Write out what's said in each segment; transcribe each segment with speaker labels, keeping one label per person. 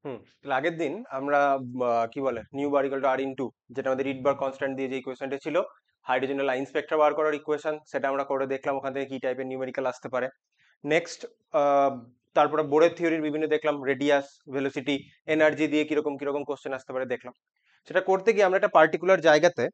Speaker 1: তাহলে আগের দিন আমরা কি বলে nu bar equal to R into, যেটা আমাদের রিডবার কনস্ট্যান্ট দিয়ে যে ইকুয়েশনটা ছিল, হাইড্রোজেনের লাইন স্পেক্ট্রা বার করার ইকুয়েশন, সেটা আমরা করে দেখলাম ওখান থেকে কি টাইপের নিউমেরিক্যাল আসতে পারে। নেক্সট তারপরে বোরের থিওরির বিভিন্ন দেখলাম, রেডিয়াস, ভেলোসিটি, এনার্জি দিয়ে কিরকম কিরকম কোশ্চেন আসতে পারে দেখলাম। সেটা করতে গিয়ে আমরা একটা পার্টিকুলার জায়গাতে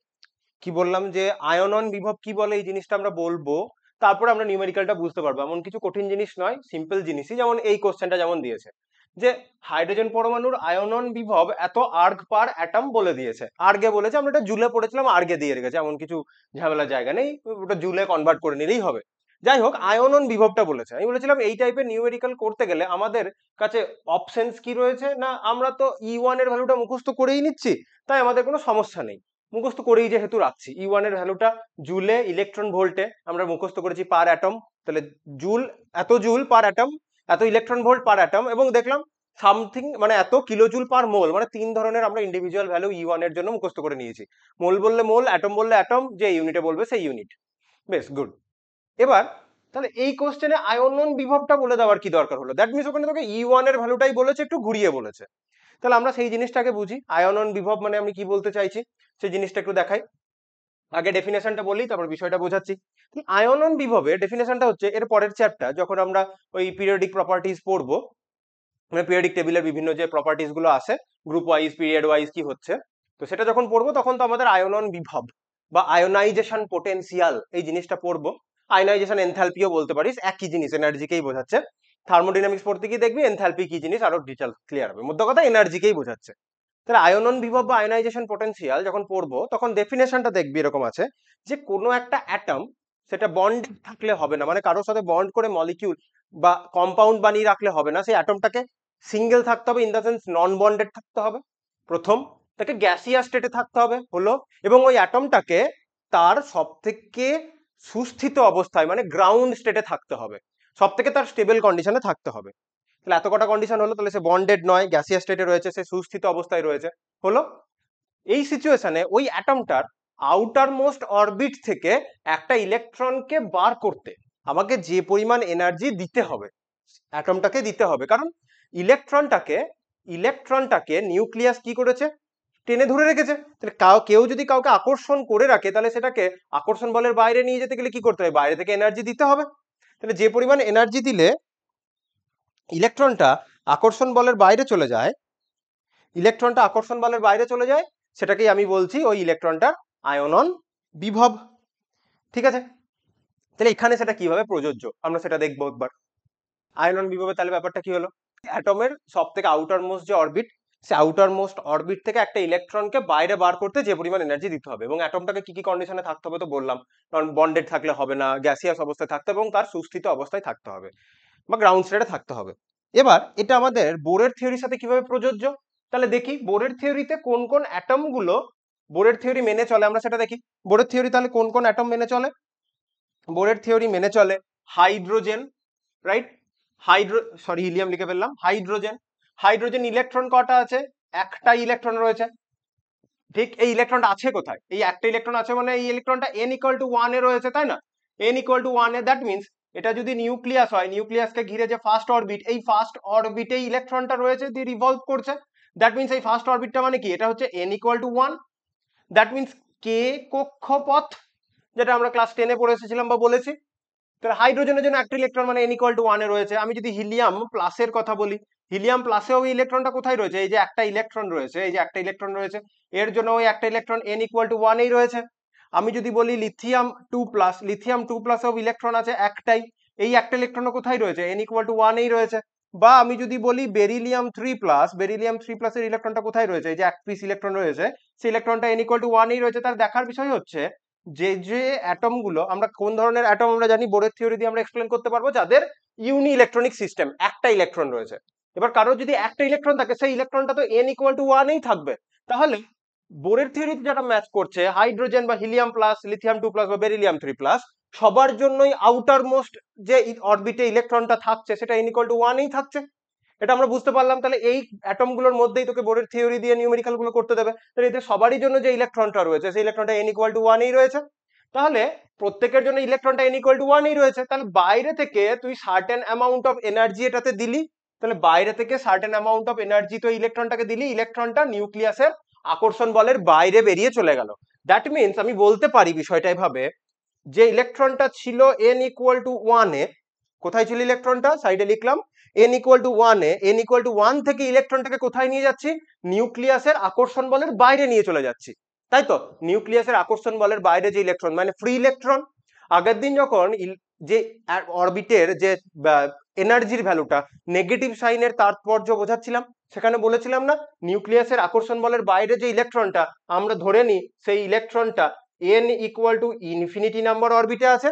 Speaker 1: কি বললাম যে আয়নন বিভব কি বলে এই জিনিসটা আমরা বলবো, তারপরে আমরা নিউমেরিক্যালটা বুঝতে পারবো। এমন কিছু কঠিন জিনিস নয়, সিম্পল জিনিসই, যেমন এই কোশ্চেনটা যেমন দিয়েছে যে হাইড্রোজেন পরমাণুর আয়নন বিভব এত আর্গ পার অ্যাটম বলে দিয়েছে, আর্গে বলেছে, আমরা এটা জুলে পড়েছিলাম, আর্গে দিয়ে রেখেছে, এমন কিছু ঝামেলার জায়গা নেই, ওটা জুলে কনভার্ট করে নিলেই হবে। যাই হোক, আয়নন বিভবটা বলেছে। আমি বলেছিলাম এই টাইপের নিউমেরিক্যাল করতে গেলে আমাদের কাছে অপশনস কি রয়েছে, না আমরা তো E1 এর ভ্যালুটা মুখস্থ করেই নিচ্ছি, তাই আমাদের কোনো সমস্যা নেই, মুখস্থ করেই যেহেতু রাখছি। E1 এর ভ্যালুটা জুলে ইলেকট্রন ভোল্টে আমরা মুখস্থ করেছি পার অ্যাটম, তাহলে জুল পার অ্যাটম, এত ইলেকট্রন ভোল্ট পার অ্যাটম, এবং দেখলাম সামথিং মানে এত কিলো জুল পার মোল, মানে তিন ধরনের আমরা ইন্ডিভিজুয়াল ভ্যালু E1 এর জন্য মুখস্থ করে নিয়েছি। মোল বললে মোল, অ্যাটম বললে অ্যাটম, যে ইউনিটে বলবে সেই ইউনিট। বেশ গুড। এবার তাহলে এই কোশ্চেনে আয়নন বিভবটা বলে দেওয়ার কি দরকার হলো? দ্যাট মিনস ওখানে তোকে E1 এর ভ্যালুটাই বলেছে, একটু ঘুরিয়ে বলেছে। তাহলে আমরা সেই জিনিসটাকে বুঝি, আয়নন বিভব মানে আমি কি বলতে চাইছি সেই জিনিসটা একটু দেখাই। আগে ডেফিনেশনটা বলি, তারপর বিষয়টা বোঝাচ্ছি। আয়নন বিভবের ডেফিনেশনটা হচ্ছে এর পরের চ্যাপ্টার, যখন আমরা ওই পিরিয়ডিক প্রপার্টিজ পড়বো, মানে পিরিয়ডিক টেবিলের বিভিন্ন যে প্রপার্টিজ গুলো আছে, গ্রুপ ওয়াইজ পিরিয়ড ওয়াইজ কি হচ্ছে, তো সেটা যখন পড়বো তখন তো আমাদের আয়নন বিভব বা আয়োনাইজেশন পোটেনশিয়াল এই জিনিসটা পড়বো। আয়োনাইজেশন এনথালপিও বলতে পারিস, একই জিনিস, এনার্জিকেই বোঝাচ্ছে। থার্মোডাইনামিক্স পড়তে গিয়ে দেখবি এনথালপি কি জিনিস আরো ডিটেল ক্লিয়ার হবে, মোদ্দা কথা এনার্জিকেই বোঝাচ্ছে। তাহলে আয়নন বিভব বা আয়োনাইজেশন পোটেনশিয়াল যখন পড়বো তখন ডেফিনেশনটা দেখবি এরকম আছে, যে কোনো একটা অ্যাটম, সেটা বন্ড থাকলে হবে না, মানে কারোর সাথে বন্ড করে মলিকিউল বা কম্পাউন্ড বানিয়ে রাখলে হবে না, সেই অ্যাটমটাকে সিঙ্গেল থাকতে হবে, in the sense non bonded থাকতে হবে প্রথম, তাকে গ্যাসিয়াস স্টেটে থাকতে হবে হলো, এবং ওই অ্যাটমটাকে তার সব থেকে সুস্থিত অবস্থায় মানে গ্রাউন্ড স্টেটে থাকতে হবে, সব থেকে তার স্টেবল কন্ডিশনে থাকতে হবে। তাহলে এত কটা কন্ডিশন হলো, তাহলে সে বন্ডেড নয়, গ্যাসিয়াস স্টেটে রয়েছে, সে সুস্থিত অবস্থায় রয়েছে হলো। এই সিচুয়েশনে ওই অ্যাটমটার আউটার মোস্ট অরবিট থেকে একটা ইলেকট্রনকে বার করতে আমাকে যে পরিমাণ এনার্জি দিতে হবে, অ্যাটমটাকে দিতে হবে, কারণ ইলেকট্রনটাকে ইলেকট্রনটাকে নিউক্লিয়াস কি করেছে, টেনে ধরে রেখেছে। তাহলে কেউ যদি কাউকে আকর্ষণ করে রাখে, তাহলে সেটাকে আকর্ষণ বলের বাইরে নিয়ে যেতে গেলে কি করতে হবে, বাইরে থেকে এনার্জি দিতে হবে। তাহলে যে পরিমাণ এনার্জি দিলে ইলেকট্রনটা আকর্ষণ বলের বাইরে চলে যায়, সেটাকেই আমি বলছি ওই ইলেকট্রনটার আয়নন বিভব। ঠিক আছে, তাহলে এখানে সেটা কিভাবে প্রযোজ্য আমরা সেটা দেখবো একবার। আয়নন বিভবে তাহলে ব্যাপারটা কি হলো, অ্যাটমের সব থেকে আউটার মোস্ট যে অরবিট, সে আউটার মোস্ট অরবিট থেকে একটা ইলেকট্রনকে বাইরে বার করতে যে পরিমাণ এনার্জি দিতে হবে, এবং অ্যাটমটাকে কি কি কন্ডিশনে থাকতে হবে তো বললাম, কারণ বন্ডেড থাকলে হবে না, গ্যাসিয়াস অবস্থায় থাকতে হবে এবং তার সুস্থিত অবস্থায় থাকতে হবে বা গ্রাউন্ড স্টেটে থাকতে হবে। এবার এটা আমাদের বোরের থিওরির সাথে কিভাবে প্রযোজ্য, তাহলে দেখি বোরের থিওরিতে কোন কোন অ্যাটম গুলো বোরের থিওরি মেনে চলে, আমরা সেটা দেখি। বোরের থিওরি তাহলে কোন কোন অ্যাটম মেনে চলে, বোরের থিওরি মেনে চলে হাইড্রোজেন, রাইট, হিলিয়াম লিখে ফেললাম, হাইড্রোজেন। হাইড্রোজেন ইলেকট্রন কটা আছে, একটা ইলেকট্রন রয়েছে, ঠিক। এই ইলেকট্রনটা আছে কোথায়, এই একটা ইলেকট্রন আছে, মানে এই ইলেকট্রনটা n=1 এ রয়েছে, তাই না, n=1 এ, দ্যাট মিনস এটা যদি নিউক্লিয়াস হয়, নিউক্লিয়াসকে ঘিরে যে ফার্স্ট অরবিট, এই ফার্স্ট অরবিটে ইলেকট্রনটা রয়েছে, দিয়ে রিভলভ করছে, দ্যাট মিনস এই ফার্স্ট অরবিটটা মানে কি, এটা হচ্ছে n=1, দ্যাট মিনস কে কক্ষপথ, যেটা আমরা ক্লাস 10 এ পড়ে এসেছিলাম বা বলেছি। তাহলে হাইড্রোজেনের জন্য একটা ইলেকট্রন মানে n=1 এ রয়েছে। আমি যদি হিলিয়াম প্লাসের কথা বলি, হিলিয়াম প্লাসেও ওই ইলেকট্রনটা কোথায় রয়েছে, এই যে একটা ইলেকট্রন রয়েছে, এই যে একটা ইলেকট্রন রয়েছে, এর জন্য ওই একটা ইলেকট্রন n=1 এই রয়েছে। আমি যদি বলি লিথিয়াম 2+, লিথিয়াম 2+এও ইলেকট্রন আছে একটাই, এই একটা ইলেকট্রনও কোথায় রয়েছে, n=1 এই রয়েছে। বা আমি যদি বলি বেরিলিয়াম 3+, বেরিলিয়াম 3+ এর ইলেকট্রনটা কোথায় রয়েছে, এই যে এক পিস ইলেকট্রন রয়েছে, সেই ইলেকট্রনটা n=1 এই রয়েছে। তার দেখার বিষয় হচ্ছে যে যে অ্যাটম গুলো, আমরা কোন ধরনের অ্যাটম আমরা জানি, বোরের থিওরি দিয়ে আমরা এক্সপ্লেন করতে পারবো, যাদের ইউনি ইলেকট্রনিক সিস্টেম, একটা ইলেকট্রন রয়েছে। এবার কারোর যদি একটা ইলেকট্রন থাকে, সেই ইলেকট্রনটা তো n=1 এই থাকবে। তাহলে বোরের থিওরিতে যেটা ম্যাচ করছে, হাইড্রোজেন বা হিলিয়াম প্লাস, লিথিয়াম 2+ বা বেরিলিয়াম 3+, সবার জন্যই আউটার মোস্ট যে অরবিটে ইলেকট্রনটা থাকছে সেটা n=1 এই থাকছে। এটা আমরা বুঝতে পারলাম। তাহলে এই অ্যাটম গুলোর মধ্যেই তোকে বোরের থিওরি দিয়ে নিউমেরিক্যাল গুলো করতে দেবে, তাহলে এদের সবারই জন্য যে ইলেকট্রনটা রয়েছে, সেই ইলেকট্রনটা n=1 এই রয়েছে। তাহলে প্রত্যেকের জন্য ইলেকট্রনটা n=1 এই রয়েছে, তাহলে বাইরে থেকে তুই সার্টেন অ্যামাউন্ট অফ এনার্জি এটাতে দিলি, তাহলে বাইরে থেকে সার্টেন অ্যামাউন্ট অফ এনার্জি তো ইলেকট্রনটাকে দিলি, ইলেকট্রনটা নিউক্লিয়াসের আকর্ষণ বলের বাইরে বেরিয়ে চলে গেল। দ্যাট মিনস আমি বলতে পারি বিষয়টা এভাবে, যে ইলেকট্রনটা ছিল n ইকুয়াল টু 1 এ, কোথায় ছিল ইলেকট্রনটা, সাইডে লিখলাম n equal to 1 A, n equal to 1 থেকে ইলেকট্রনটাকে কোথায় নিয়ে যাচ্ছি, নিউক্লিয়াসের আকর্ষণ বলের বাইরে নিয়ে চলে যাচ্ছি, তাই তো? নিউক্লিয়াসের আকর্ষণ বলের বাইরে যে ইলেকট্রন মানে ফ্রি ইলেকট্রন। আগের দিন যখন যে অরবিটের যে এনার্জির ভ্যালুটা নেগেটিভ সাইনের তাৎপর্য বোঝাচ্ছিলাম, সেখানে বলেছিলাম না, নিউক্লিয়াসের আকর্ষণ বলের বাইরে যে ইলেকট্রনটা আমরা ধরে নিই সেই ইলেকট্রনটা n equal to infinity number অরবিটে আছে।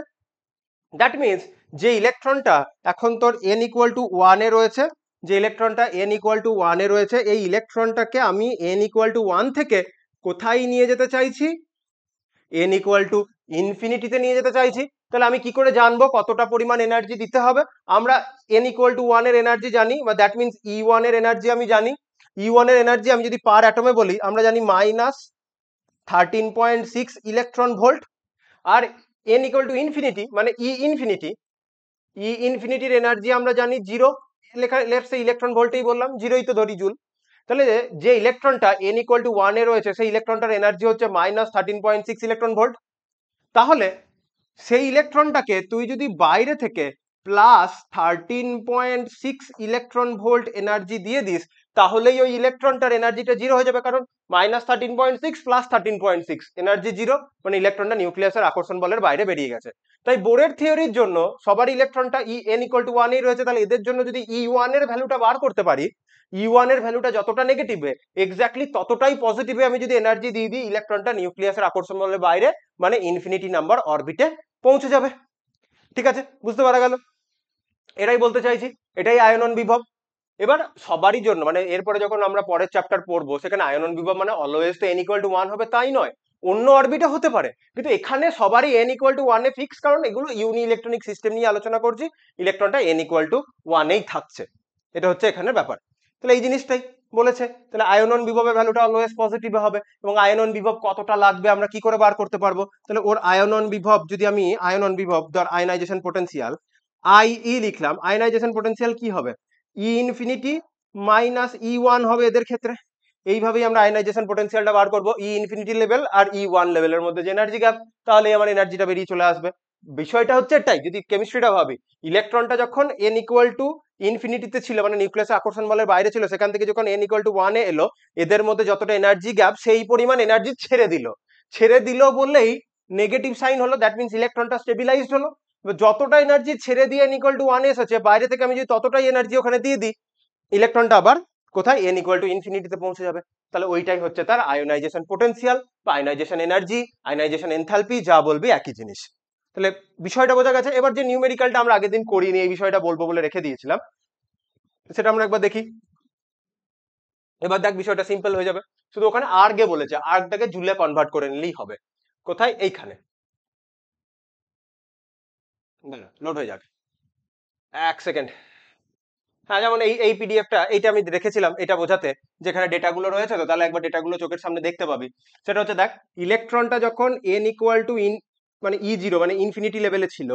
Speaker 1: দ্যাট মিনস যে ইলেকট্রনটা এখন তোর n ইকুয়াল টু 1 এ রয়েছে, যে ইলেকট্রনটা n ইকুয়াল টু 1 এ রয়েছে, এই ইলেকট্রনটাকে আমি n ইকুয়াল টু 1 থেকে কোথায় নিয়ে যেতে চাইছি, n ইকুয়াল টু ইনফিনিটিতে নিয়ে যেতে চাইছি। তাহলে আমি কি করে জানবো কতটা পরিমাণ এনার্জি দিতে হবে? আমরা n ইকুয়াল টু 1 এর এনার্জি জানি, বা দ্যাট মিনস E1 এর এনার্জি আমি জানি। E1 এর এনার্জি আমি যদি পার অ্যাটমে বলি, আমরা জানি -13.6 ইলেকট্রন ভোল্ট। আর n ইকুয়াল টু ইনফিনিটি মানে ই ইনফিনিটির এনার্জি আমরা জানি 0, লেখা লেটস সে ইলেকট্রন ভোল্টেই বললাম, 0ই তো ধরি জুল। তাহলে যে ইলেকট্রনটা n ইকুয়াল টু 1 এ রয়েছে সেই ইলেকট্রনটার এনার্জি হচ্ছে -13.6 ইলেকট্রন ভোল্ট। তাহলে সেই ইলেকট্রনটাকে তুই যদি বাইরে থেকে +13.6 ইলেকট্রন ভোল্ট এনার্জি দিয়ে দিস, তাহলেই ওই ইলেকট্রনটার এনার্জিটা 0 হয়ে যাবে, কারণ -13.6 + 13.6 এনার্জি 0, মানে ইলেকট্রনটা নিউক্লিয়াসের আকর্ষণ বলের বাইরে বেরিয়ে গেছে। তাই বোরের থিওরির জন্য সবার ইলেকট্রনটা n ইকুয়াল টু 1 এই রয়েছে, তাহলে এদের জন্য যদি E1 এর ভ্যালুটা বার করতে পারি, E1 এর ভ্যালুটা যতটা নেগেটিভে এক্স্যাক্টলি ততটাই পজিটিভে আমি যদি এনার্জি দিয়ে দিই, ইলেকট্রনটা নিউক্লিয়াসের আকর্ষণ বলের বাইরে মানে ইনফিনিটি নাম্বার অরবিটে পৌঁছে যাবে। ঠিক আছে, বুঝতে পারা গেল? এটাই বলতে চাইছি, এটাই আয়নন বিভব। এবার সবারই জন্য মানে এরপরে যখন আমরা পরের চ্যাপ্টার পড়বো, সেখানে আয়নন বিভব মানে অলওয়েজ তো n ইকুয়াল টু 1 হবে তাই নয়, অন্য অরবিটে হতে পারে, কিন্তু এখানে সবারই n equal to 1 A fix, কারণ এগুলো ইউনি ইলেকট্রনিক সিস্টেম নিয়ে আলোচনা করছি, ইলেকট্রনটা n ইকুয়াল টু 1 এই থাকছে, এটা হচ্ছে এখানে ব্যাপার। তাহলে এই জিনিসটাই বলেছে, তাহলে আয়নন বিভবের ভ্যালুটা অলওয়েজ পজিটিভ হবে, এবং আয়নন বিভব কতটা লাগবে আমরা কি করে বার করতে পারবো? তাহলে ওর আয়নন বিভব যদি আমি আয়নন বিভব ধর আয়নাইজেশন পোটেনশিয়াল IE লিখলাম, আয়নাইজেশন পোটেনশিয়াল কি হবে, E ইনফিনিটি মাইনাস E1 হবে এদের ক্ষেত্রে। এইভাবেই আমরা আয়নাইজেশন পোটেনশিয়ালটা বার করবো, E ইনফিনিটি লেভেল আর E1 লেভেলের মধ্যে যে এনার্জি গ্যাপ, তাহলে আমার এনার্জিটা বেরিয়ে চলে আসবে। বিষয়টা হচ্ছে এটাই, যদি কেমিস্ট্রিটা ভাবি, ইলেকট্রনটা যখন n ইকুয়াল টু ইনফিনিটিতে ছিল মানে নিউক্লিয়াসের আকর্ষণ বলের বাইরে ছিল, সেখান থেকে যখন n ইকুয়াল টু 1 এ এলো, এদের মধ্যে যতটা এনার্জি গ্যাপ সেই পরিমাণ এনার্জি ছেড়ে দিল বলেই নেগেটিভ সাইন হলো, দ্যাট মিনস ইলেকট্রনটা স্টেবিলাইজড হলো। যতটা এনার্জি ছেড়ে দিয়ে n ইকুয়াল টু 1 এসেছে, বাইরে থেকে আমি যদি ততটাই এনার্জি ওখানে দিয়ে দিই, ইলেকট্রনটা আবার কোথায়, n ইকুয়াল টু ইনফিনিটিতে পৌঁছে যাবে। তাহলে ওইটাই হচ্ছে তার আয়োনাইজেশন পোটেনশিয়াল বা আয়োনাইজেশন এনার্জি, আয়োনাইজেশন এনথালপি, যা বলবি একই জিনিস। তাহলে বিষয়টা বোঝা গেছে। এবার যে নিউমেরিক্যালটা আমরা আগের দিন করিনি, এই বিষয়টা বলবো বলে রেখে দিয়েছিলাম, সেটা আমরা একবার দেখি। এবার দেখ বিষয়টা সিম্পল হয়ে যাবে, শুধু ওখানে আর্গে বলেছে, আর্গটাকে জুলে কনভার্ট করে নিলেই হবে। কোথায়, এইখানে লোড হয়ে যাক, 1 সেকেন্ড। হ্যাঁ, যেমন এই পিডিএফটা এইটা আমি রেখেছিলাম এটা বোঝাতে, যেখানে ডেটাগুলো রয়েছে, তো তাহলে একবার ডেটাগুলো চোখের সামনে দেখতে পাবি। সেটা হচ্ছে দেখ, ইলেকট্রনটা যখন n ইকুয়াল টু মানে E0 মানে ইনফিনিটি লেভেলে ছিল,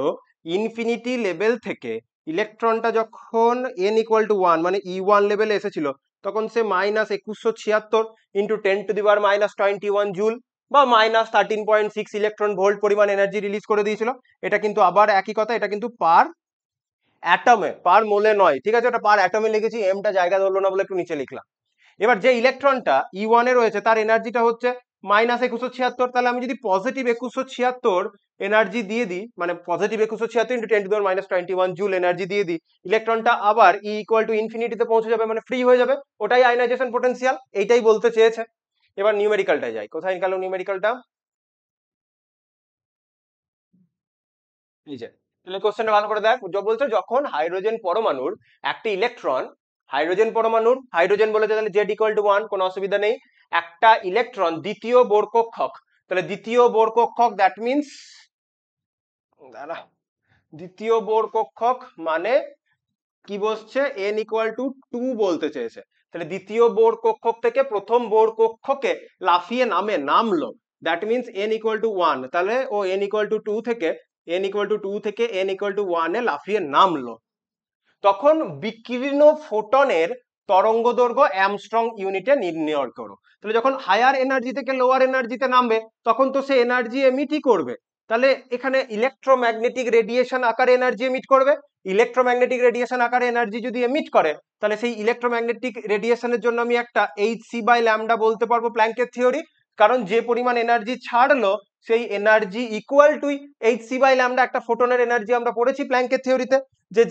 Speaker 1: ইনফিনিটি লেভেল থেকে ইলেকট্রনটা যখন n ইকুয়াল টু 1 মানে E1 লেভেলে এসেছিল, তখন সে -2176 ইন্টু 10⁻21 জুল বা -13.6 ইলেকট্রন ভোল্ট পরিমাণ এনার্জি রিলিজ করে দিয়েছিল। এটা কিন্তু আবার একই কথা, এটা কিন্তু পার অ্যাটমে, পার মোলে নয়, ঠিক আছে? ওটা পার অ্যাটমে লিখেছি, এমটা জায়গা ধরলো না বলে একটু নিচে লিখলাম। এবার যে ইলেকট্রনটা E1 এ রয়েছে তার এনার্জিটা হচ্ছে -2176, তাহলে আমি যদি পজিটিভ 2176 এনার্জি দিয়ে দিই, মানে পজিটিভ 2176 ইন্টু 10⁻21 জুল এনার্জি দিয়ে দিই, ইলেকট্রনটা আবার E ইকুয়াল টু ইনফিনিটিতে পৌঁছে যাবে, মানে ফ্রি হয়ে যাবে, ওটাই আয়নাইজেশন পোটেনশিয়াল, এইটাই বলতে চেয়েছে। এবার নিউমেরিক্যালটায় যাই, কোথায় গেল নিউমেরিক্যালটা, এই যে। তাহলে কোশ্চেনটা ভালো করে দেখ, বলছে যখন হাইড্রোজেন পরমাণুর একটি ইলেকট্রন, হাইড্রোজেন বলেছে, তাহলে জেড ইকুয়াল টু 1, কোনো অসুবিধা নেই। একটা ইলেকট্রন দ্বিতীয় বোর কক্ষক, তাহলে দ্বিতীয় বোর কক্ষক দ্যাট মিনস দাঁড়া, দ্বিতীয় বোর কক্ষক মানে কি বসছে, n ইকুয়াল টু 2 বলতে চেয়েছে। তাহলে দ্বিতীয় বোর কক্ষক থেকে প্রথম বোর কক্ষকে লাফিয়ে নামলো, that means n equal to 1, তাহলে ও n ইকুয়াল টু 2 থেকে n ইকুয়াল টু 1 এ লাফিয়ে নামলো। তখন বিকীর্ণ ফোটনের তরঙ্গ দৈর্ঘ্য অ্যামস্ট্রং ইউনিটে নির্ণয় করো। তাহলে যখন হায়ার এনার্জি থেকে লোয়ার এনার্জিতে নামবে তখন তো সে এনার্জি এমিটই করবে। তাহলে এখানে ইলেকট্রোম্যাগনেটিক রেডিয়েশন আকারে এনার্জি এমিট করবে। ইলেকট্রোম্যাগনেটিক রেডিয়েশন আকারে এনার্জি যদি এমিট করে তাহলে সেই ইলেকট্রোম্যাগনেটিক রেডিয়েশনের জন্য আমি একটা hc/λ বলতে পারবো প্ল্যাঙ্কের থিওরি, কারণ যে পরিমাণ এনার্জি ছাড়লো সেই এনার্জি ইকুয়াল টু hc/λ। একটা ফোটনের এনার্জি আমরা পড়েছি প্ল্যাঙ্কের থিওরিতে,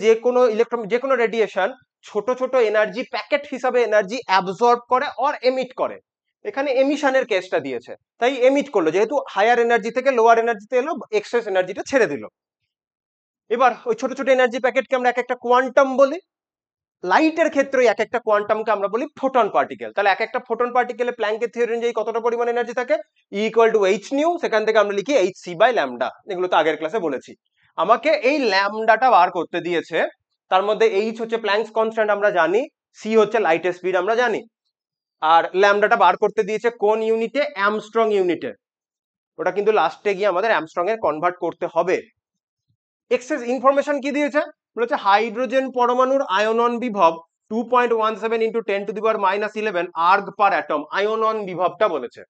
Speaker 1: যে কোনো ইলেকট্রন যে কোনো রেডিয়েশন ছোট ছোট এনার্জি প্যাকেট হিসাবে এনার্জি অ্যাবজর্ব করে অর এমিট করে। এখানে এমিশনের কেসটা দিয়েছে, তাই এমিট করলো, যেহেতু হায়ার এনার্জি থেকে লোয়ার এনার্জিতে এলো, এক্সেস এনার্জিটা ছেড়ে দিল। এবার ওই ছোট ছোট এনার্জি প্যাকেটকে আমরা এক একটা কোয়ান্টাম বলি। লাইটের ক্ষেত্রে এক একটা কোয়ান্টামকে আমরা বলি ফোটন পার্টিকেল। তাহলে এক একটা ফোটন পার্টিকেলে প্ল্যাঙ্কের থিওরি অনুযায়ী কতটা পরিমাণ এনার্জি থাকে, E = h নিউ, সেখান থেকে আমরা লিখি hc/λ। এগুলো তো আগের ক্লাসে বলেছি। আমাকে এই ল্যামডাটা বার করতে দিয়েছে, তার মধ্যে h হচ্ছে প্ল্যাঙ্কস কনস্ট্যান্ট আমরা জানি, c হচ্ছে লাইটের স্পিড আমরা জানি, আর ল্যামডাটা বার করতে দিয়েছে কোন ইউনিটে, অ্যামস্ট্রং ইউনিটে। ওটা কিন্তু লাস্টে গিয়ে আমাদের অ্যামস্ট্রং এর কনভার্ট করতে হবে। এক্সেস ইনফরমেশন কি দিয়েছে বলেছে হাইড্রোজেন পরমাণুর আয়নন বিভব 2.17 × 10⁻11 আর্গ পার অ্যাটম, আয়নন বিভবটা বলেছে।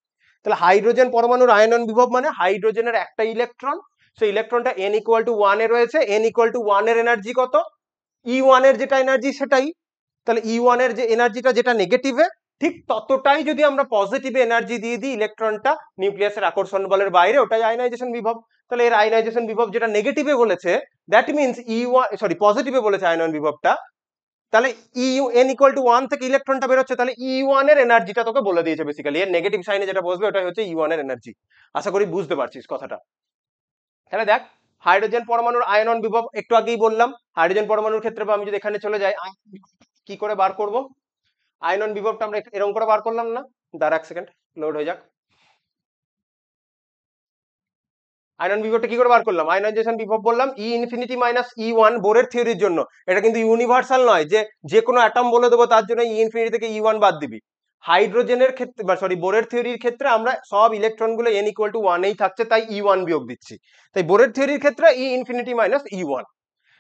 Speaker 1: তাহলে হাইড্রোজেন পরমাণুর আয়নন বিভব মানে হাইড্রোজেনের একটা ইলেকট্রন, সেই ইলেকট্রনটা n = 1 এ রয়েছে, n = 1 এর এনার্জি কত, E1 এর যেটা এনার্জি সেটাই। তাহলে E1 এর যে এনার্জিটা যেটা নেগেটিভে, ঠিক ততটাই যদি আমরা পজিটিভে এনার্জি দিয়ে দিই ইলেকট্রনটা নিউক্লিয়াসের আকর্ষণ বলের বাইরে, ওটাই আয়নাইজেশন বিভব। তাহলে এর আয়নাইজেশন বিভব যেটা নেগেটিভে বলেছে, দ্যাট মিনস পজিটিভে বলেছে আয়নন বিভবটা, তাহলে n = 1 থেকে ইলেকট্রনটা বেরোচ্ছে, তাহলে E1 এর এনার্জিটা তোকে বলে দিয়েছে বেসিক্যালি। এর নেগেটিভ সাইনে যেটা বসবে ওটাই হচ্ছে E1 এর এনার্জি। আশা করি বুঝতে পারছিস কথাটা। তাহলে দেখ, হাইড্রোজেন পরমাণুর আয়নন বিভব একটু আগেই বললাম। হাইড্রোজেন পরমাণুর ক্ষেত্রে আমি যদি এখানে চলে যাই, কি করে বার করব আয়নন বিভবটা, আমরা এরকম করে বার করলাম না? দাঁড়া এক সেকেন্ড, লোড হয়ে যাক। আয়নন বিভবটা কি করে বার করলাম, আয়নাইজেশন বিভব বললাম E∞ - E1 বোরের থিওরির জন্য। এটা কিন্তু ইউনিভার্সাল নয় যে যে কোনো অ্যাটম বলে দেবো তার জন্য E∞ থেকে E1 বাদ দিবি। হাইড্রোজেনের ক্ষেত্রে বোরের থিওরির ক্ষেত্রে আমরা সব ইলেকট্রন গুলো n = 1 এই থাকছে, তাই E1 বিয়োগ দিচ্ছি। তাই বোরের থিওরির ক্ষেত্রে E∞ - E1।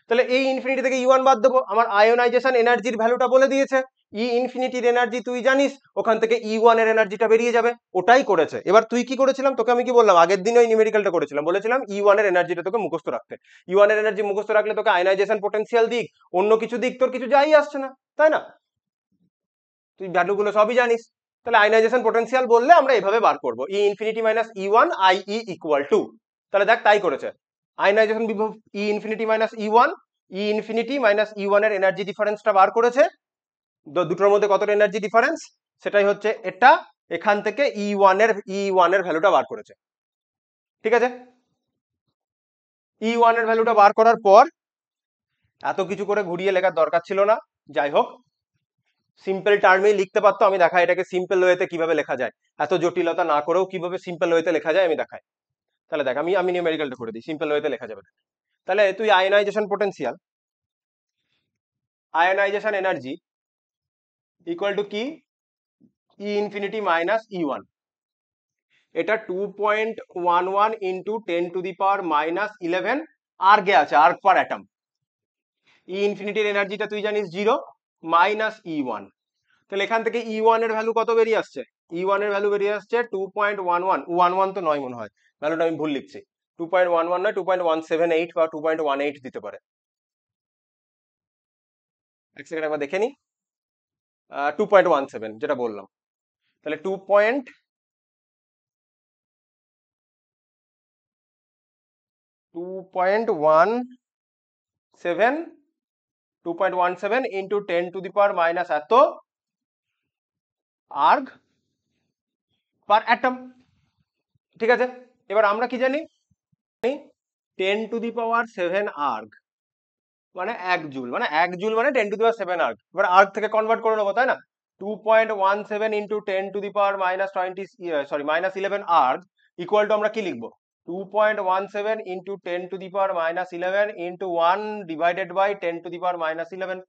Speaker 1: তাহলে এই ইনফিনিটি থেকে E1 বাদ দেবো, আমার আয়োনাইজেশন এনার্জির ভ্যালুটা বলে দিয়েছে। E∞ এর এনার্জি তুই জানিস, ওখান থেকে E1 এর এনার্জিটা বেরিয়ে যাবে, ওটাই করেছে। এবার তুই কি করেছিলাম, তোকে আমি কি বললাম, আগের দিন ওই নিউমেরিক্যালটা করেছিলাম, বলেছিলাম E1 এর এনার্জিটা তোকে মুখস্থ রাখতে। E1 এর এনার্জি মুখস্থ রাখলে তোকে আয়োনাইজেশন পটেনশিয়াল দিক, অন্য কিছু দিক, তোর কিছু যাই আসছে না, তাই না? তুই ভ্যালুগুলো সবই জানিস। তাহলে আয়োনাইজেশন পটেনশিয়াল বললে আমরা এভাবে বার করবো, E∞ - E1 IE = 2। তাহলে দেখ তাই করেছে। আয়োনাইজেশন বিভব E∞ - E1, E∞ - E1 এর এনার্জি ডিফারেন্সটা বার করেছে। দুটোর মধ্যে কতটা এনার্জি ডিফারেন্স, সেটাই হচ্ছে এটা। এখান থেকে E1 এর ভ্যালুটা বার করেছে, ঠিক আছে? E1 এর ভ্যালুটা বার করার পর এত কিছু করে ঘুরিয়ে লেখার দরকার ছিল না, যাই হোক সিম্পল টার্মেই লিখতে পারতো। আমি দেখাই এটাকে সিম্পল ওয়েতে কিভাবে লেখা যায়, এত জটিলতা না করেও কিভাবে সিম্পল ওয়েতে লেখা যায় আমি দেখাই। তাহলে দেখ, আমি নিউমেরিক্যালটা করে দিই, সিম্পল ওয়েতে লেখা যাবে। তাহলে তুই ionisation potential, ionisation energy equal to কি, E∞ - E1। এটা 2.11 × 10⁻11 আর্গে আছে, আর্গ পার অ্যাটম। E∞ এর এনার্জিটা তুই জানিস 0 মাইনাস E1। তাহলে এখান থেকে E1 এর ভ্যালু কত বেরিয়ে আসছে, E1 এর ভ্যালু বেরিয়ে আসছে 2.11 তো নয় মনে হয়, ভ্যালুটা আমি ভুল লিখছি। 2.11 নয়, 2.178 বা 2.18 দিতে পারে। এক সেকেন্ড একবার দেখে নি, 2.17 যেটা বললাম। তাহলে 2.17 ইন্টু 10⁻⁻ এত আর্গ পার অ্যাটম, ঠিক আছে? এবার আমরা কি জানি, 10⁻7 আর্গ মানে 1 জুল, মানে 1 জুল মানে 10⁻7 আর্গ। এবার আর্গ থেকে কনভার্ট করে নেবো, তাই না? 2.17 ইন্টু 10⁻⁻11 আর্গ ইকুয়াল টু আমরা কি লিখবো, 2.17 ইন্টু 10⁻⁻11 ইন্টু 1 ডিভাইডেড বাই 10⁻⁻11,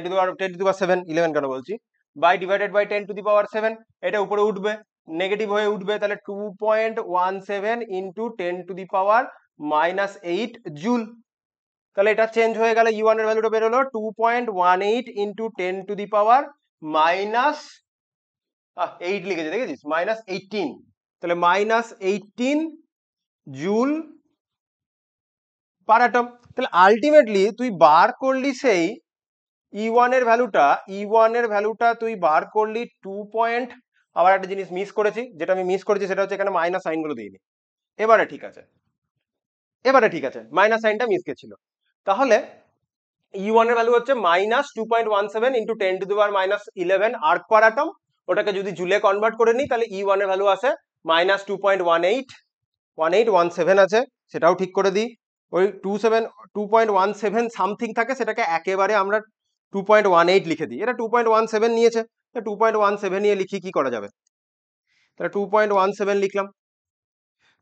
Speaker 1: 10⁻7, 11 কেন বলছি, বাই ডিভাইডেড বাই 10⁻7। এটা উপরে উঠবে, নেগেটিভ হয়ে উঠবে, তাহলে 2.17 ইন্টু 10⁻⁻8 জুল। তাহলে এটা চেঞ্জ হয়ে গেলে ইউ ওয়ান এর ভ্যালুটা বেরোলো 2.18 ইন্টু 10⁻⁸ লিখেছে, দেখেছিস, -18, তাহলে -18 জুল পার অ্যাটম। তাহলে আলটিমেটলি তুই বার করলি সেই ই ওয়ান এর ভ্যালুটা তুই বার করলি 2 আবার একটা জিনিস মিস করেছি, যেটা আমি মিস করেছি সেটা হচ্ছে এখানে মাইনাস সাইন গুলো দিইনি। এবারে ঠিক আছে, মাইনাস সাইনটা মিস গেছিল। তাহলে ই ওয়ান এর ভ্যালু হচ্ছে -2.17 ইন্টু 10⁻11 আর্ক পার অ্যাটম। ওটাকে যদি জুলে কনভার্ট করে নিই তাহলে ই ওয়ান এর ভ্যালু আসে -2.18 আছে, সেটাও ঠিক করে দিই। ওই 2.17 সামথিং থাকে, সেটাকে একেবারে আমরা 2.18 লিখে দিই। এটা 2.17 নিয়েছে, 2.17 নিয়ে লিখি, কি করা যাবে? তাহলে 2.17 লিখলাম।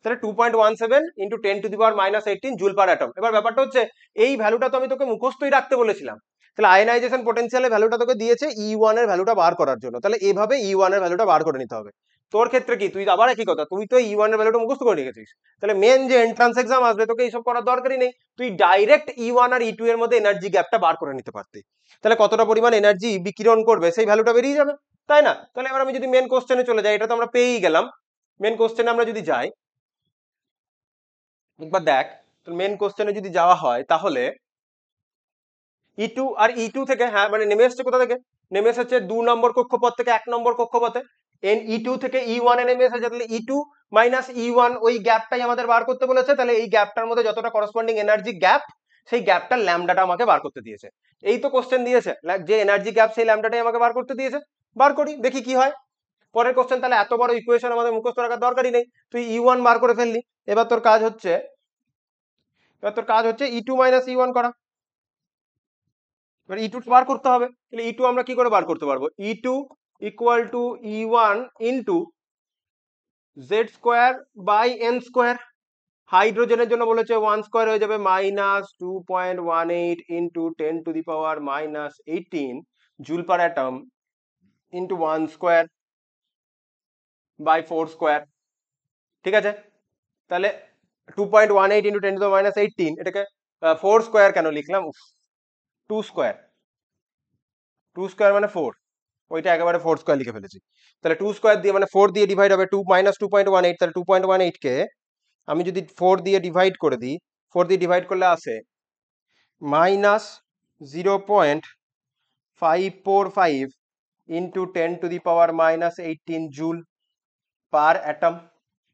Speaker 1: তাহলে 2.17 ইন্টু 10⁻18 জুল পার অ্যাটম। এবার ব্যাপারটা হচ্ছে এই ভ্যালুটা তো আমি তোকে মুখস্থই রাখতে বলেছিলাম। তাহলে আয়নাইজেশন পোটেনশিয়ালের ভ্যালুটা তোকে দিয়েছে ই ওয়ান এর ভ্যালুটা বার করার জন্য। তাহলে এভাবে ই ওয়ান এর ভ্যালুটা বার করে নিতে হবে। তোর ক্ষেত্রে কি, তুই আবার একই কথা, তুই তো ই ওয়ান এর ভ্যালুটা মুখস্থ করে রেখেছিস। তাহলে মেন যে এন্ট্রান্স এক্সাম আসবে তোকে এইসব করার দরকারই নেই, তুই ডাইরেক্ট ই ওয়ান আর ই টু এর মধ্যে এনার্জি গ্যাপটা বার করে নিতে পারতি। তাহলে কতটা পরিমাণ এনার্জি বিকিরণ করবে সেই ভ্যালুটা বেরিয়ে যাবে, তাই না? তাহলে এবার আমি যদি মেন কোশ্চেনে চলে যাই, এটা তো আমরা পেয়েই গেলাম। মেন কোশ্চেনে আমরা যদি যাই, একবার দেখ, মেন কোশ্চেনে যদি যাওয়া হয় তাহলে ই টু আর ই টু থেকে, হ্যাঁ মানে নেমে এসছে কোথা থেকে? নেমে এসেছে 2 নম্বর কক্ষপথ থেকে 1 নম্বর কক্ষপথে। ই টু থেকে ই ওয়ান এ নেমে এসেছে, তাহলে ই টু মাইনাস ই ওয়ান, ওই গ্যাপটাই আমাদের বার করতে বলেছে। তাহলে এই গ্যাপটার মধ্যে যতটা করসপন্ডিং এনার্জি গ্যাপ, সেই গ্যাপটার ল্যামডাটা আমাকে বার করতে দিয়েছে। এই তো কোশ্চেন দিয়েছে, যে এনার্জি গ্যাপ সেই ল্যামডাটাই আমাকে বার করতে দিয়েছে। বার করি, দেখি কি হয়। পরের কোশ্চেন, তাহলে এত বড় ইকুয়েশন আমাদের মুখস্থ রাখার দরকারই নেই, তুই ই ওয়ান বার করে ফেললি। এবার তোর কাজ হচ্ছে ই টু মাইনাস ই ওয়ান করা। এবার ই টু বার করতে হবে। তাহলে ই টু আমরা কি করে বার করতে পারবো? E two equal to E one into Z square by N square. হাইড্রোজেনের জন্য বলেছে 1 স্কোয়ার হয়ে যাবে -2.18 into 10⁻−18 joule per atom into 1 square by 4 square. ঠিক আছে, তাহলে 2.18 ইন্টু 10⁻18, এটাকে 4 স্কোয়ার কেন লিখলাম, 2 স্কোয়ার, 2 স্কোয়ার মানে 4, ওইটা একেবারে 4 স্কোয়ার লিখে ফেলেছি। তাহলে 2 স্কোয়ার দিয়ে মানে 4 দিয়ে ডিভাইড হবে, 2.18, তাহলে 2.18 কে আমি যদি 4 দিয়ে ডিভাইড করে দিই, 4 দিয়ে ডিভাইড করলে আসে -0.545 ইন্টু 10⁻−18 জুল পার অ্যাটম।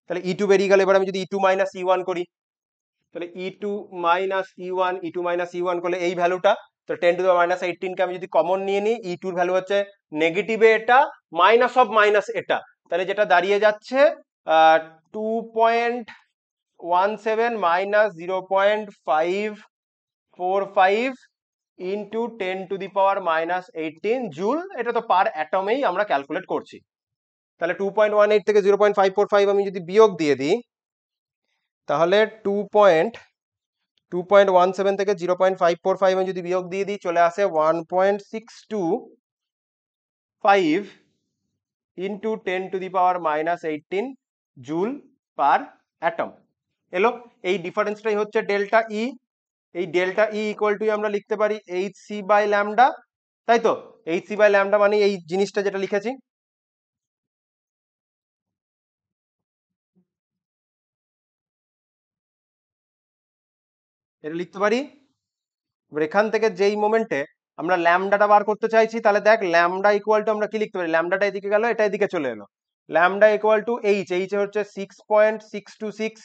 Speaker 1: তাহলে ই টু বেরিয়ে গেল। এবার আমি যদি ই টু মাইনাস ই ওয়ান করি, তাহলে ই টু মাইনাস ই ওয়ান করলে এই ভ্যালুটা, তো 10⁻−18 কে আমি যদি কমন নিয়ে নিই, ই টুর ভ্যালু হচ্ছে নেগেটিভে এটা, মাইনাস অফ মাইনাস এটা, তাহলে যেটা দাঁড়িয়ে যাচ্ছে 2.17 মাইনাস 0.545 ইন্টু 10⁻−18 জুল। এটা তো পার অ্যাটমেই আমরা ক্যালকুলেট করছি। তাহলে 2.18 থেকে 0.545 আমি যদি বিয়োগ দিয়ে দিই, তাহলে 2.17 থেকে 0.545 আমি যদি বিয়োগ দিয়ে দিই, চলে আসে 1.625 ইন্টু 10⁻−18 জুল পার অ্যাটম এলো। এই ডিফারেন্সটাই হচ্ছে ডেল্টা ই। এই ডেল্টা ই ইকুয়াল টু আমরা লিখতে পারি এইচ সি বাই ল্যামডা, তাই তো? এইচ সি বাই ল্যামডা মানে এই জিনিসটা যেটা লিখেছি, এটা লিখতে পারি। এবার এখান থেকে যেই মোমেন্টে আমরা ল্যামডাটা বার করতে চাইছি, তাহলে দেখ ল্যামডা ইকুয়াল টু আমরা কি লিখতে পারি, ল্যামডাটা এদিকে গেল, এটা এদিকে চলে এলো। Lambda equal two H, H হচ্ছে 6.626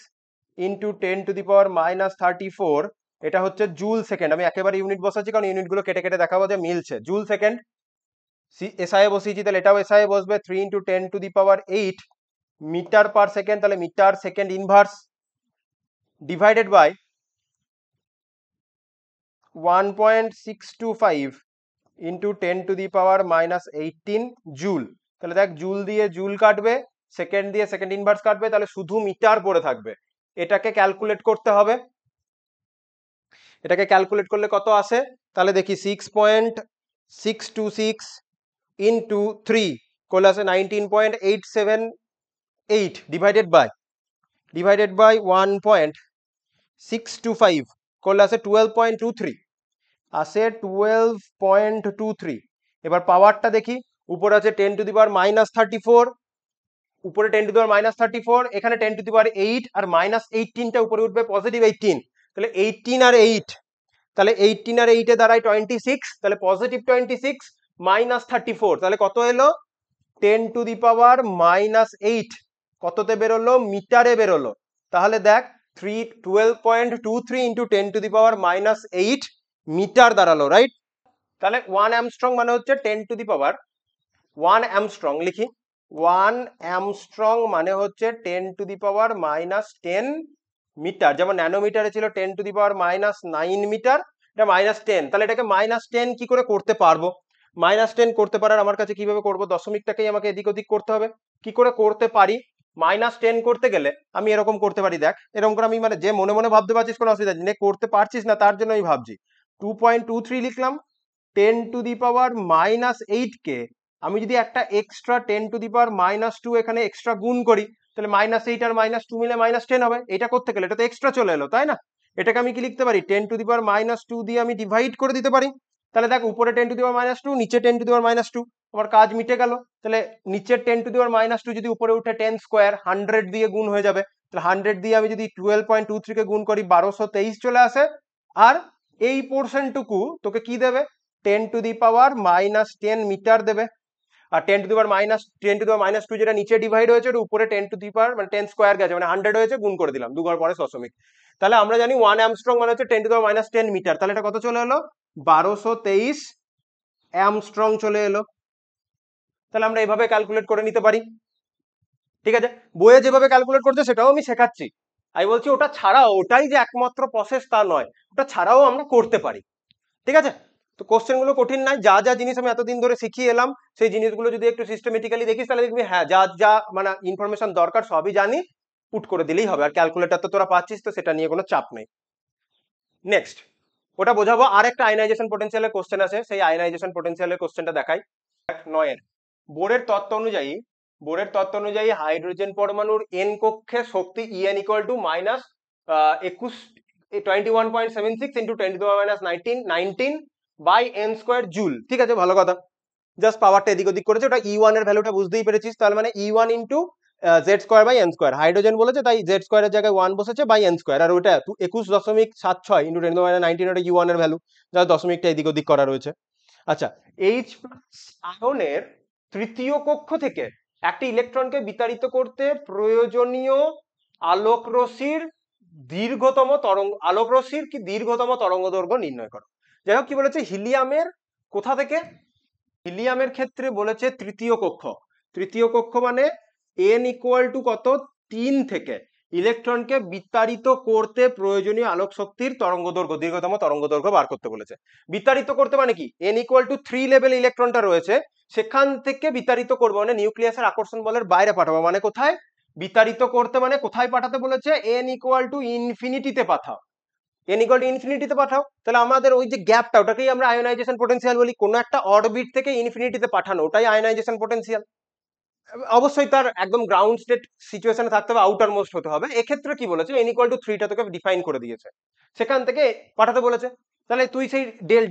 Speaker 1: ইন্টু 10⁻−34, এটা হচ্ছে জুল সেকেন্ড। আমি একেবারে ইউনিট বসাচ্ছি কারণ ইউনিটগুলো কেটে কেটে দেখাবো যে মিলছে। জুল সেকেন্ড, এসআই বসিয়েছি, তাহলে এটাও এসআই বসবে, 3 ইন্টু 10⁸ মিটার পার সেকেন্ড, তাহলে metre second inverse, divided by 1.625 into 10⁻−18 joule. তাহলে দেখ, জুল দিয়ে জুল কাটবে, সেকেন্ড দিয়ে সেকেন্ড ইনভার্স কাটবে, তাহলে শুধু মিটার পড়ে থাকবে। এটাকে ক্যালকুলেট করতে হবে। এটাকে ক্যালকুলেট করলে কত আসে, তাহলে দেখি 6.626 ইন্টু 3 করলে আসে 19.878 ডিভাইডেড বাই 1.625 করলে আসে 12.23, আসে 12.23। এবার পাওয়ারটা দেখি, উপরে আছে 10⁻−34, উপরে 10⁻−34, এখানে 10⁸ আর -18টা উপরে উঠবে +18, তাহলে 18 আর 8, তাহলে 18 আর 8 এ দাঁড়ায় 26, তাহলে +26 -34, তাহলে কত এলো 10⁻⁻8, কততে বেরোলো মিটারে বেরোলো। তাহলে দেখ 12.23 ইন্টু 10⁻⁻8 মিটার দাঁড়ালো, রাইট। তাহলে 1 অ্যামস্ট্রং মানে হচ্ছে 10⁻1 অ্যামস্ট্রং, লিখি 1 অ্যামস্ট্রং মানে হচ্ছে 10⁻10 মিটার, যেমন ন্যানোমিটারে ছিল 10⁻9 মিটার, এটা -10, তাহলে এটাকে -10 কি করে করতে পারবো? -10 করতে পারার আমার কাছে কিভাবে করবো, দশমিকটাকেই আমাকে এদিক ওদিক করতে হবে। কি করে করতে পারি? -10 করতে গেলে আমি এরকম করতে পারি, দেখ এরকম করে আমি, মানে যে মনে মনে ভাবতে পারছিস কোনো অসুবিধা নেই, করতে পারছিস না তার জন্য আমি ভাবছি। 2.23 লিখলাম, 10⁻⁻8 কে আমি যদি একটা এক্সট্রা 10⁻⁻2 এখানে এক্সট্রা গুণ করি, তাহলে -8 আর -2 মিলে -10 হবে। এটা করতে গেলে এটা তো এক্সট্রা চলে এলো, তাই না? এটাকে আমি কি লিখতে পারি, 10⁻2 দিয়ে আমি ডিভাইড করে দিতে পারি। তাহলে দেখ উপরে 10⁻2, নিচে 10⁻2, আমার কাজ মিটে গেল। তাহলে নিচের 10⁻2 যদি উপরে উঠে 10 স্কোয়ার 100 দিয়ে গুণ হয়ে যাবে, তাহলে 100 দিয়ে আমি যদি 12.23 কে গুণ করি 1223 চলে আসে। আর এই পোর্শনটুকু তোকে কি দেবে, 10⁻10 মিটার দেবে। আর 10⁻2 যেটা নিচে ডিভাইড হয়েছে ওটা উপরে 10 স্কোয়ার গেছে, মানে 100 হয়েছে, গুণ করে দিলাম, 2 ঘর পরে দশমিক। তাহলে আমরা জানি 1 অ্যামস্ট্রং মানে হচ্ছে 10⁻10 মিটার, তাহলে এটা কত চলে এলো 1223 অ্যামস্ট্রং চলে এলো। তাহলে আমরা এভাবে ক্যালকুলেট করে নিতে পারি, ঠিক আছে। বইয়ে যেভাবে ক্যালকুলেট করছে সেটাও আমি শেখাচ্ছি, আমি বলছি ওটা ছাড়াও, ওটাই যে একমাত্র প্রসেস তা নয়, ওটা ছাড়াও আমরা করতে পারি, ঠিক আছে। তো কোশ্চেন গুলো কঠিন নাই, যা যা জিনিস আমি এতদিন ধরে শিখিয়ে এলাম সেই জিনিসগুলো যদি একটু সিস্টেমেটিক্যালি দেখিস তাহলে দেখবি হ্যাঁ যা যা মানে ইনফরমেশন দরকার সবই জানি, পুট করে দিলেই হবে। আর ক্যালকুলেটর তো তোরা পাচ্ছিস, তো সেটা নিয়ে কোনো চাপ নেই। নেক্সট ওটা বোঝাবো, আর একটা আয়নাইজেশন পোটেনশিয়ালের কোশ্চেন আছে, সেই আয়নাইজেশন পোটেনশিয়ালের কোশ্চেনটা দেখাই। 9 বোরের তত্ত্ব অনুযায়ী হাইড্রোজেন পরমাণুর এন কক্ষে শক্তি En equal to -21.76 into 10⁻19 by N square joule, ঠিক আছে, ভালো কথা। জাস্ট পাওয়ারটা এদিক ওদিক করেছে, ওটা E1 এর ভ্যালুটা বুঝতেই পেরেছিস, তার মানে E1 into Z square by N square, hydrogen বলেছে তাই জেড স্কোয়ারের জায়গায় 1 বসেছে বাই এন স্কোয়ার, আর ওটা 21.76 ইন্টু 10⁻19 ওটা E1 এর ভ্যালু, যার দশমিকটা এদিক ওদিক করা রয়েছে। আচ্ছা, H+ আয়নের তৃতীয় কক্ষ থেকে একটি ইলেকট্রনকে বিতাড়িত করতে প্রয়োজনীয় আলোকরশ্মির দীর্ঘতম তরঙ্গ দৈর্ঘ্য নির্ণয় করো। যাই হোক, কি বলেছে, হিলিয়ামের কোথা থেকে, হিলিয়ামের ক্ষেত্রে বলেছে তৃতীয় কক্ষ। তৃতীয় কক্ষ মানে n ইকুয়াল টু কত, 3 থেকে ইলেকট্রনকে বিতাড়িত করতে প্রয়োজনীয় আলোক শক্তির তরঙ্গ দৈর্ঘ্য, দীর্ঘতম তরঙ্গ দৈর্ঘ্য বার করতে বলেছে। বিতাড়িত করতে মানে কি, n ইকুয়াল টু 3 লেভেল ইলেকট্রনটা রয়েছে, সেখান থেকে বিতাড়িত করবো মানে নিউক্লিয়াসের আকর্ষণ বলের বাইরে পাঠাবো, মানে কোথায় বিতাড়িত করতে, মানে কোথায় পাঠাতে বলেছে, n ইকুয়াল টু ইনফিনিটিতে পাঠাও, n ইকুয়াল টু ইনফিনিটিতে পাঠাও। তাহলে আমাদের ওই যে গ্যাপটা, ওটাকেই আমরা আয়োনাইজেশন পোটেনশিয়াল বলি, কোনো একটা অরবিট থেকে ইনফিনিটিতে পাঠানো, ওটাই আয়োনাইজেশন পোটেনশিয়াল। অবশ্যই তার একদম গ্রাউন্ড স্টেট সিচুয়েশনে থাকতে হবে, আউটার মোস্ট হতে হবে। এক্ষেত্রে কি বলেছে, n ইকুয়াল টু 3টা তোকে ডিফাইন করে দিয়েছে, সেখান থেকে পাঠাতে বলেছে। তাহলে তুই সেই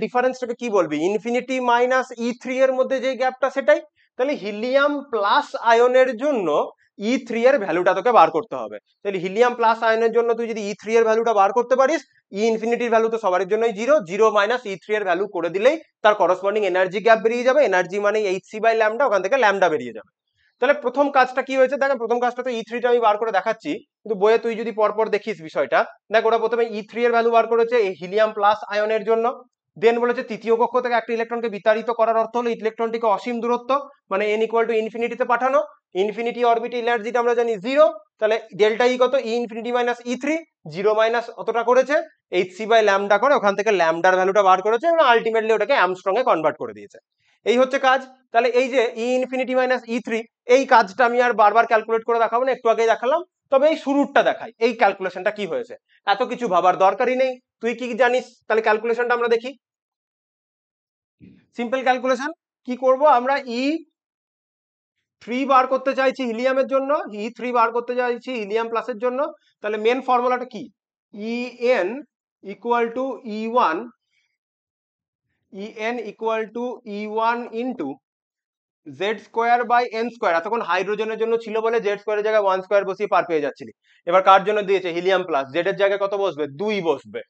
Speaker 1: ডিফারেন্সটাকে কি বলবি, ইনফিনিটি মাইনাস E3 এর মধ্যে যে গ্যাপটা সেটাই। তাহলে হিলিয়াম প্লাস আয়নের জন্য E3 এর ভ্যালুটা তোকে বার করতে হবে। তাহলে হিলিয়াম প্লাস আয়নের জন্য তুই যদি E3 এর ভ্যালুটা বার করতে পারিস, ই ইনফিনিটির ভ্যালু তো সবার জন্যই 0, 0 মাইনাস E3 এর ভ্যালু করে দিলেই তার করসপন্ডিং এনার্জি গ্যাপ বেরিয়ে যাবে, এনার্জি মানে hc/ল্যামডা, ওখান থেকে ল্যামডা বেরিয়ে যাবে। তাহলে প্রথম কাজটা কি হয়েছে, দেখেন প্রথম কাজটা তো E3টা আমি বার করে দেখাচ্ছি, কিন্তু বইয়ে তুই যদি পরপর দেখিস বিষয়টা, দেখ ওরা প্রথমে E3 এর ভ্যালু বার করেছে এই হিলিয়াম প্লাস আয়নের জন্য, দেন বলেছে তৃতীয় কক্ষ থেকে একটা ইলেকট্রনকে বিতাড়িত করার অর্থ হলো ইলেকট্রনটিকে অসীম দূরত্ব মানে n ইকুয়াল টু ইনফিনিটিতে পাঠানো, ইনফিনিটি অরবিটে এনার্জিটা আমরা জানি 0, তাহলে ডেল্টা ই কত, ই ইনফিনিটি মাইনাস E3, 0 মাইনাস অতটা করেছে hc/ল্যামডা করে, ওখান থেকে ল্যামডার ভ্যালুটা বার করেছে এবং আলটিমেটলি ওটাকে অ্যামস্ট্রং এ কনভার্ট করে দিয়েছে। এই হচ্ছে কাজ। তাহলে এই যে ই ইনফিনিটি মাইনাস E3, এই কাজটা আমি আর বারবার ক্যালকুলেট করে দেখাবো না, একটু আগে দেখালাম, তবে এই শুরুটা দেখাই, এই ক্যালকুলেশনটা কি হয়েছে, এত কিছু ভাবার দরকারই নেই, তুই কি জানিস। তাহলে ক্যালকুলেশনটা আমরা দেখি, সিম্পল ক্যালকুলেশন। কি করব আমরা, E3 বার করতে চাইছি হিলিয়ামের জন্য, E3 বার করতে চাইছি হিলিয়াম প্লাসের জন্য, তাহলে মেন ফর্মুলাটা কি, En equal to E1 En equal to E1 into Z square by N square. এতক্ষণ হাইড্রোজেনের জন্য ছিল বলে জেড স্কোয়ারের জায়গায় 1 স্কোয়ার বসিয়ে পার পেয়ে যাচ্ছিলি। এবার কার জন্য দিয়েছে? হিলিয়াম প্লাস, জেড এর জায়গায় কত বসবে? 2 বসবে।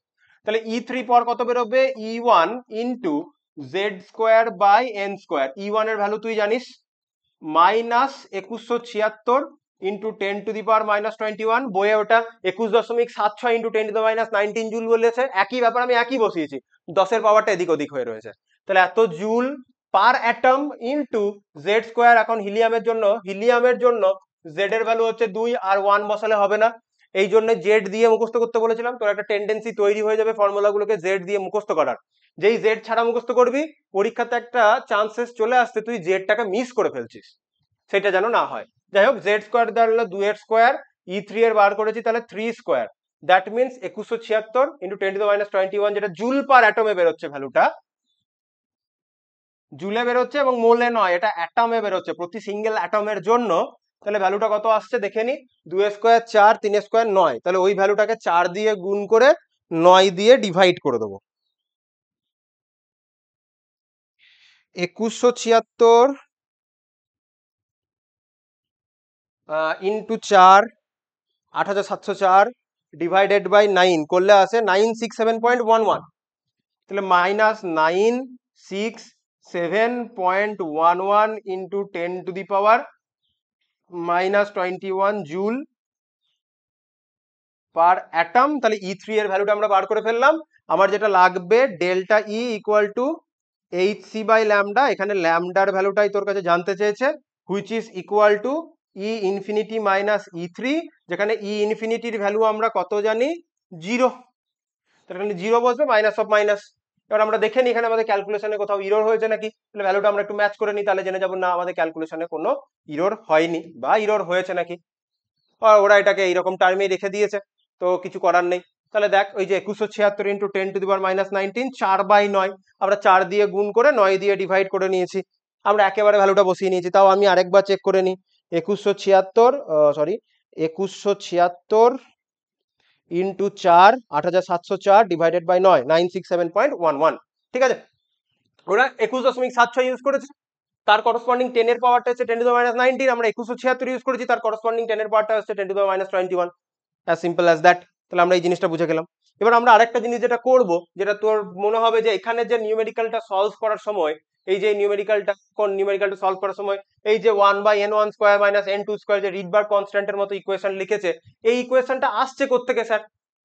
Speaker 1: তাহলে E3 পর কত বেরোবে? E1 into Z square by N square. E1 এর ভ্যালু তুই জানিস, মাইনাস 2176 ইন্টু 10⁻⁻21। বইয়ে ওটা 21.76 ইন্টু 10⁻⁹ জুল বলেছে। একই ব্যাপার, আমি একই বসিয়েছি, 10 এর পাওয়ারটা এদিক ওদিক হয়ে রয়েছে। তাহলে এত joule per atom into Z square. এখন হিলিয়ামের জন্য জেড এর ভ্যালু হচ্ছে 2, আর 1 বসালে হবে না। এই জন্য জেড দিয়ে মুখস্থ করতে বলেছিলাম। তোর একটা টেন্ডেন্সি তৈরি হয়ে যাবে ফর্মুলাগুলোকে জেড দিয়ে মুখস্থ করার। যেই জেড ছাড়া মুখস্থ করবি, পরীক্ষাতে একটা চান্সেস চলে আসতে তুই জেডটাকে মিস করে ফেলছিস, সেটা যেন না হয়। যাই হোক, জেড স্কোয়ার দাঁড়ালো 2 এর স্কোয়ার, E3 এর বার করেছি তাহলে 3 স্কোয়ার। দ্যাট মিনস 2176 ইন্টু 10⁻21, যেটা জুল পার অ্যাটমে বেরোচ্ছে, ভ্যালুটা জুলে বেরোচ্ছে এবং মোলে নয়, এটা অ্যাটমে বেরোচ্ছে প্রতি সিঙ্গেল অ্যাটমের জন্য। তাহলে ভ্যালুটা কত আসছে দেখে নি, 2 স্কোয়ার 4, 3 স্কোয়ার 9। তাহলে ওই ভ্যালুটাকে 4 দিয়ে গুণ করে 9 দিয়ে ডিভাইড করে দেবো। 2176 ইন্টু 4, 8704 ডিভাইডেড বাই 9 করলে আসে 967.11। তাহলে minus 967.11 into 10⁻⁻21 joule per atom. তাহলে E3 এর ভ্যালুটা আমরা বার করে ফেললাম। আমার যেটা লাগবে, delta E equal to hc by lambda. এখানে ল্যামডার ভ্যালুটাই তোর কাছে জানতে চেয়েছে, which is equal to E infinity minus E3, যেখানে E ইনফিনিটির ভ্যালু আমরা কত জানি? 0। তাহলে এখানে 0 বসবে, মাইনাস অফ মাইনাস। এবার আমরা দেখে নিই এখানে আমাদের ক্যালকুলেশনে কোথাও ইরর হয়েছে নাকি। তাহলে ভ্যালুটা আমরা একটু ম্যাচ করে নিই, তাহলে জেনে যাবো না আমাদের ক্যালকুলেশনে কোনো ইরর হয়নি বা ইরর হয়েছে নাকি। ওরা এটাকে এইরকম টার্মেই রেখে দিয়েছে, তো কিছু করার নেই। তাহলে দেখ, ওই যে 2176 ইন্টু 10⁻⁻19, 4/9 আমরা 4 দিয়ে গুণ করে 9 দিয়ে ডিভাইড করে নিয়েছি। আমরা একেবারে ভ্যালুটা বসিয়ে নিয়েছি। তাও আমি আরেকবার চেক করে নিই। 2176 ইন্টু 4, 8704 ডিভাইডেড বাই 9, 967.11। ঠিক আছে, ওরা 21.76 ইউজ করেছে, তার করসপন্ডিং 10 এর পাওয়ারটা হচ্ছে 10⁻⁹। আমরা 2176 ইউজ করেছি, তার করসপন্ডিং 10 এর পাওয়ারটা হচ্ছে 10⁻⁻21। As simple as that. তাহলে আমরা এই জিনিসটা বুঝে গেলাম। এবার আমরা আরেকটা জিনিস যেটা করব, যেটা তোর মনে হবে যে এখানে যে নিউমেরিক্যালটা সলভ করার সময়, এই যে নিউমেরিক্যালটা সলভ করার সময় এই যে 1/n1 square minus n2 square যে রিডবার্গ কনস্ট্যান্টের মতো ইকুয়েশন লিখেছে, এই ইকুয়েশনটা আসছে কোত্থেকে স্যার,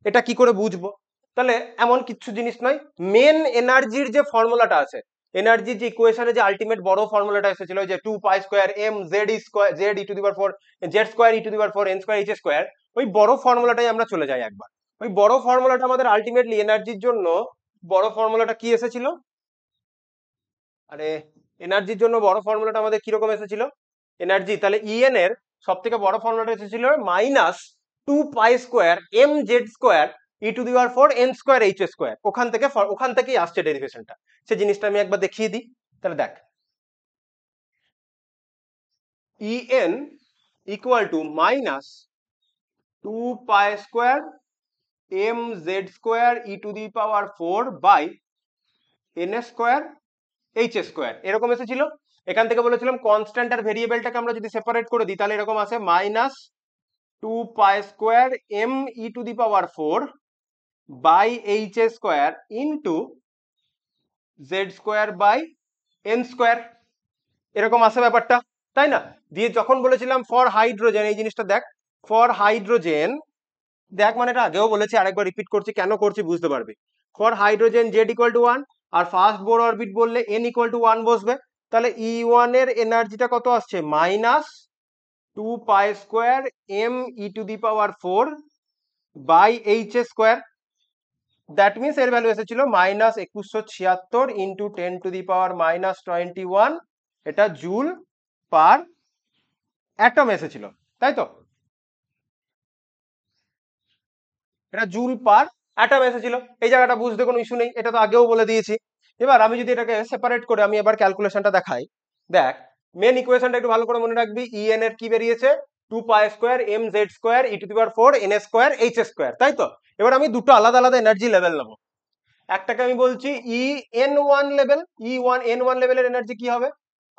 Speaker 1: এটা কি করে বুঝবো? তাহলে এমন কিছু জিনিস নয়, মেন এনার্জির যে ফর্মুলাটা আছে, এনার্জির যে ইকুয়েশনে যে আলটিমেট বড় ফর্মুলাটা এসেছিল, যে 2π² m z² n square h square, ওই বড় ফর্মুলাটাই আমরা চলে যাই একবার। ওই বড় ফর্মুলাটা আমাদের আলটিমেটলি এনার্জির জন্য, বড় ফর্মুলাটা কি এসেছিল? আরে, এনার্জির জন্য বড় ফর্মুলাটা আমাদের কিরকম এসেছিল? এনার্জি, তাহলে En এর সব থেকে বড় ফর্মুলাটা এসেছিল minus 2π² mz² e⁴ n square h square. ওখান থেকেই আসছে ডেরিভেশনটা। সে জিনিসটা আমি একবার দেখিয়ে দিই। তাহলে দেখ, En equal to minus 2π² mz² e⁴ by n square h square, এরকম এসেছিল। এখান থেকে বলেছিলাম কনস্ট্যান্ট আর ভেরিয়েবলটাকে আমরা যদি সেপারেট করে দিই, তাহলে এরকম আসে minus 2π² m e⁴ by h square into z² by n square, এরকম আসে ব্যাপারটা, তাই না? দিয়ে যখন বলেছিলাম ফর হাইড্রোজেন, এই জিনিসটা দেখ, ফর হাইড্রোজেন, দেখ মানে এটা আগেও বলেছি, আরেকবার রিপিট করছি, কেন করছি বুঝতে পারবি। For hydrogen Z equal to 1, আর ফার্স্ট বোর অরবিট বললে n ইকুয়াল টু 1 বসবে। তাহলে E1 এর এনার্জিটা কত আসছে? Minus 2π² m e⁴ by h square. That means এর ভ্যালু এসেছিল মাইনাস 2176 ইন্টু 10⁻⁻21, এটা জুল পার অ্যাটম এসেছিল, তাই তো? এটা জুল পার অ্যাটম এসেছিল। এই জায়গাটা বুঝতে কোনো ইস্যু নেই, এটা তো আগেও বলে দিয়েছি। এবার আমি যদি এটাকে সেপারেট করে আমি এবার ক্যালকুলেশনটা দেখাই, দেখ মেন ইকুয়েশনটা একটু ভালো করে মনে রাখবি। En এর কি বেরিয়েছে? 2π² mz² e⁴ n square h square, তাই তো? এবার আমি দুটো আলাদা আলাদা এনার্জি লেভেল নেবো। একটাকে আমি বলছি ই এন ওয়ান লেভেল, ই1 লেভেলের এনার্জি কি হবে,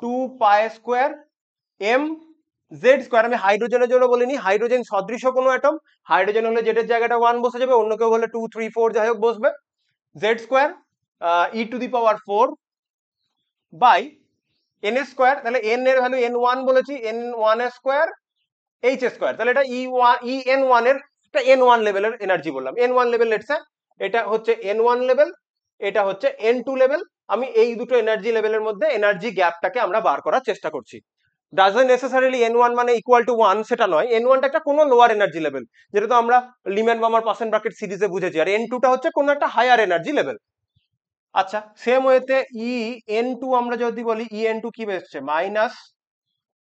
Speaker 1: 2 pi square M Z square. আমি হাইড্রোজেনের জন্য বলিনি, হাইড্রোজেন সদৃশ কোনো অ্যাটম, হাইড্রোজেন হলে জেডের জায়গাটা 1 বসে যাবে, অন্য কেউ হলে 2 3 4 যাই হোক বসবে, Z square e⁴ by N square. তাহলে এন এর ভ্যালু n1 বলেছি, n1 স্কোয়ার এইচ স্কোয়ার। তাহলে এটা ই এন ওয়ান এর একটা n1 লেভেলের এনার্জি বললাম, n1 লেভেল লেটস, এটা হচ্ছে n1 লেভেল, এটা হচ্ছে n2 লেভেল। আমি এই দুটো এনার্জি লেভেলের মধ্যে এনার্জি গ্যাপটাকে আমরা বার করার চেষ্টা করছি। ডাজন্ট নেসেসারিলি n1 মানে ইকুয়াল টু 1 সেটা নয়, n1টা একটা কোনো লোয়ার এনার্জি লেভেল, যেটা তো আমরা লিম্যান বার্মার পার্সেন্ট ব্র্যাকেট সিরিজে বুঝেছি, আর n2টা হচ্ছে কোনো একটা হায়ার এনার্জি লেভেল। আচ্ছা, সেম ওয়েতে en2 আমরা যদি বলি, en2 কি বেসছে, minus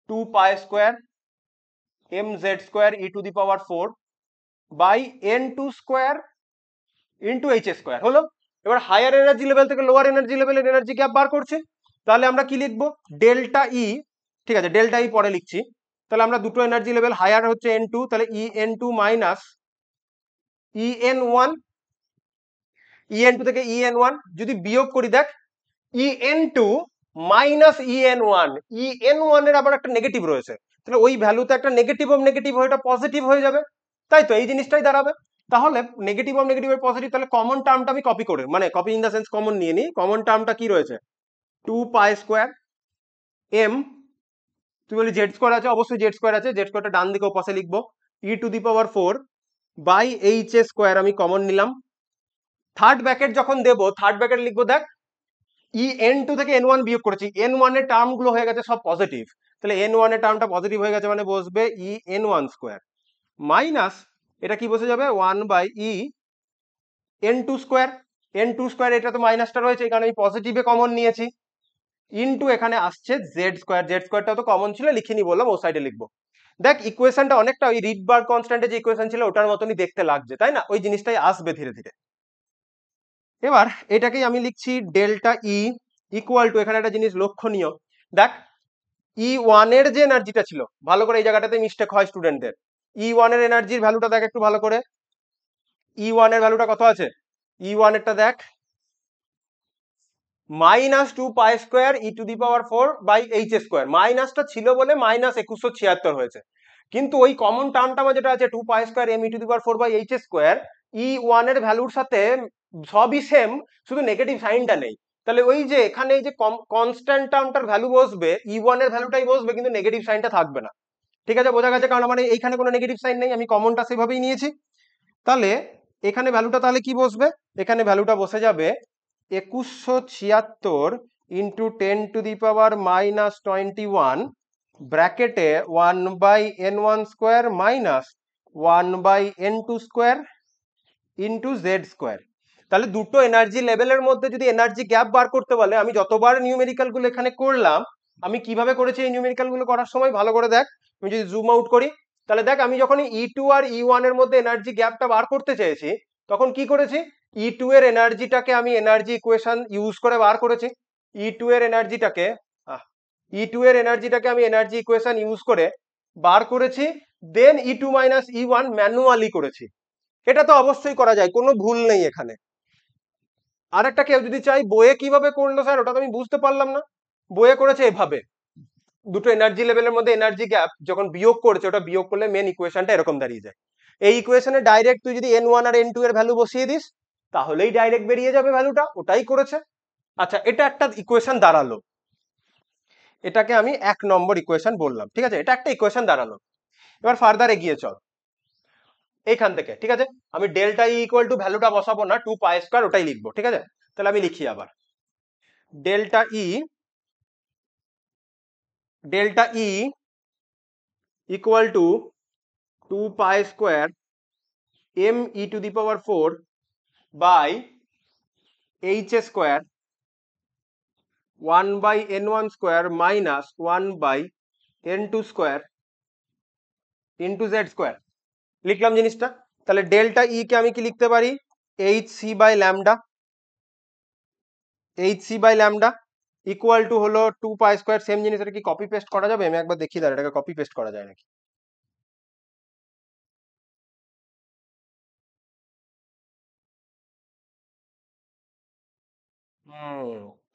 Speaker 1: 2 pi square M Z square e⁴ by n2 square into H square হলো। এবার হায়ার এনার্জি লেভেল থেকে লোয়ার এনার্জি লেভেলের এনার্জি গ্যাপ বার করছে, তাহলে আমরা কি লিখবো, ডেল্টা ই। ঠিক আছে, ডেল্টা ই পরে লিখছি। তাহলে আমরা দুটো এনার্জি লেভেল, হায়ার হচ্ছে n2, তাহলে en2 মাইনাস en1, en2 থেকে en1 যদি বিয়োগ করি, দেখ en2 মাইনাস en1, en1 এর আবার একটা নেগেটিভ রয়েছে, তাহলে ওই ভ্যালুতে একটা নেগেটিভ অফ নেগেটিভ হয়ে এটা পজিটিভ হয়ে যাবে, তাই তো এই জিনিসটাই দাঁড়াবে। তাহলে নেগেটিভ অফ নেগেটিভ এর পজিটিভ, তাহলে কমন টার্মটা আমি কপি করে, মানে copy in the sense common নিয়ে নিই। কমন টার্মটা কি রয়েছে, 2 পাই স্কোয়ার এম, তুই বলি জেড স্কোয়ার আছে, অবশ্যই জেড স্কোয়ার আছে, জেড স্কোয়ারটা ডান দিকে পাশে লিখবো, e⁴ বাই এইচ স্কোয়ার আমি কমন নিলাম। থার্ড ব্র্যাকেট যখন দেবো, থার্ড ব্র্যাকেট লিখবো, দেখ en2 থেকে n1 বিয়োগ করেছি, n1 এর টার্ম গুলো হয়ে গেছে সব পজিটিভ, তাহলে n1 এর টার্মটা পজিটিভ হয়ে গেছে, মানে বসবে en1 স্কোয়ার মাইনাস, এটা কি বসে যাবে 1 by en2 square, n2 square, এটা তো মাইনাসটা রয়েছে, এই কারণে আমি পজিটিভে কমন নিয়েছি, ইনটু এখানে আসছে জেড স্কোয়ার, জেড স্কোয়ারটা তো কমন ছিল, লিখিনি বললাম, ও সাইডে লিখবো। দেখ ইকুয়েশনটা অনেকটা ওই রিডবার্গ কনস্ট্যান্টে যে ইকুয়েশন ছিল ওটার মতনই দেখতে লাগছে, তাই না, ওই জিনিসটাই আসবে ধীরে ধীরে। এবার এটাকেই আমি লিখছি ডেল্টা ই ইকুয়াল টু, এখানে একটা জিনিস লক্ষণীয়, দেখ ই1 এর যে এনার্জিটা ছিল, ভালো করে এই জায়গাটাতে মিস্টেক হয় স্টুডেন্টদের, ই1 এর এনার্জির ভ্যালুটা দেখ একটু ভালো করে, ই1 এর ভ্যালুটা কত আছে, ই1 এরটা দেখ minus 2 pi square e⁴ by H square, মাইনাসটা ছিল বলে মাইনাস 2176 হয়েছে, কিন্তু ওই কমন টার্মটা আমার যেটা আছে 2 pi square M e⁴ by H square, ই1 এর ভ্যালুর সাথে সবই সেম, শুধু নেগেটিভ সাইনটা নেই, তাহলে ওই যে এখানে এই যে কনস্ট্যান্ট টার্মটার ভ্যালু বসবে, ই1 এর ভ্যালুটাই বসবে, কিন্তু নেগেটিভ সাইনটা থাকবে না। ঠিক আছে, বোঝা গেছে, কারণ আমার এইখানে কোনো নেগেটিভ সাইন নেই, আমি কমনটা সেভাবেই নিয়েছি। তাহলে এখানে ভ্যালুটা তাহলে কি বসবে, এখানে ভ্যালুটা বসে যাবে 2176 ইন্টু 10⁻⁻21 ব্র্যাকেটে 1 by n1 square minus 1 by n2 square into Z square. তাহলে দুটো এনার্জি লেভেলের মধ্যে যদি এনার্জি গ্যাপ বার করতে বলে, আমি যতবার নিউমেরিক্যাল গুলো এখানে করলাম, আমি কিভাবে করেছি এই নিউমেরিক্যাল গুলো করার সময় ভালো করে দেখ, আমি যদি জুম আউট করি, তাহলে দেখ আমি যখন ই2 আর ই1 এর মধ্যে এনার্জি গ্যাপটা বার করতে চেয়েছি, তখন কি করেছি, ই2 এর এনার্জিটাকে আমি এনার্জি ইকুয়েশন ইউজ করে বার করেছি, ই2 এর এনার্জিটাকে ই2 এর এনার্জিটাকে আমি এনার্জি ইকুয়েশন ইউজ করে বার করেছি, দেন ই2 মাইনাস ই1 ম্যানুয়ালি করেছি। এটা তো অবশ্যই করা যায়, কোনো ভুল নেই এখানে। আর একটা কেউ যদি চাই বইয়ে কিভাবে করলো স্যার, ওটা তো আমি বুঝতে পারলাম না, বইয়ে করেছে এভাবে, দুটো এনার্জি লেভেলের মধ্যে এনার্জি গ্যাপ যখন বিয়োগ করেছে, ওটা বিয়োগ করলে মেন ইকুয়েশনটা এরকম দাঁড়িয়ে যায়। এই ইকুয়েশনে ডাইরেক্ট তুই যদি n1 আর n2 এর ভ্যালু বসিয়ে দিস, তাহলেই ডাইরেক্ট বেরিয়ে যাবে ভ্যালুটা, ওটাই করেছে। আচ্ছা, এটা একটা ইকুয়েশন দাঁড়ালো, এটাকে আমি 1 নম্বর ইকুয়েশন বললাম, ঠিক আছে, এটা একটা ইকুয়েশন দাঁড়ালো। এবার ফার্দার এগিয়ে চল এইখান থেকে, ঠিক আছে, আমি ডেল্টা ই ইকুয়াল টু ভ্যালুটা বসাবো না, 2 পাই স্কোয়ার ওটাই লিখবো, ঠিক আছে। তাহলে আমি লিখি আবার, delta E equal to 2 pi square M e⁴ by H square 1 by n1 square minus 1 by n2 square into Z square, লিখলাম জিনিসটা। তাহলে ডেল্টা ই কে আমি কি লিখতে পারি, hc/λ ইকুয়াল টু হলো 2 পাই স্কোয়ার, সেম জিনিস, এটা কি কপি পেস্ট করা যাবে, আমি একবার দেখি দাঁড়া, এটাকে কপি পেস্ট করা যায় নাকি।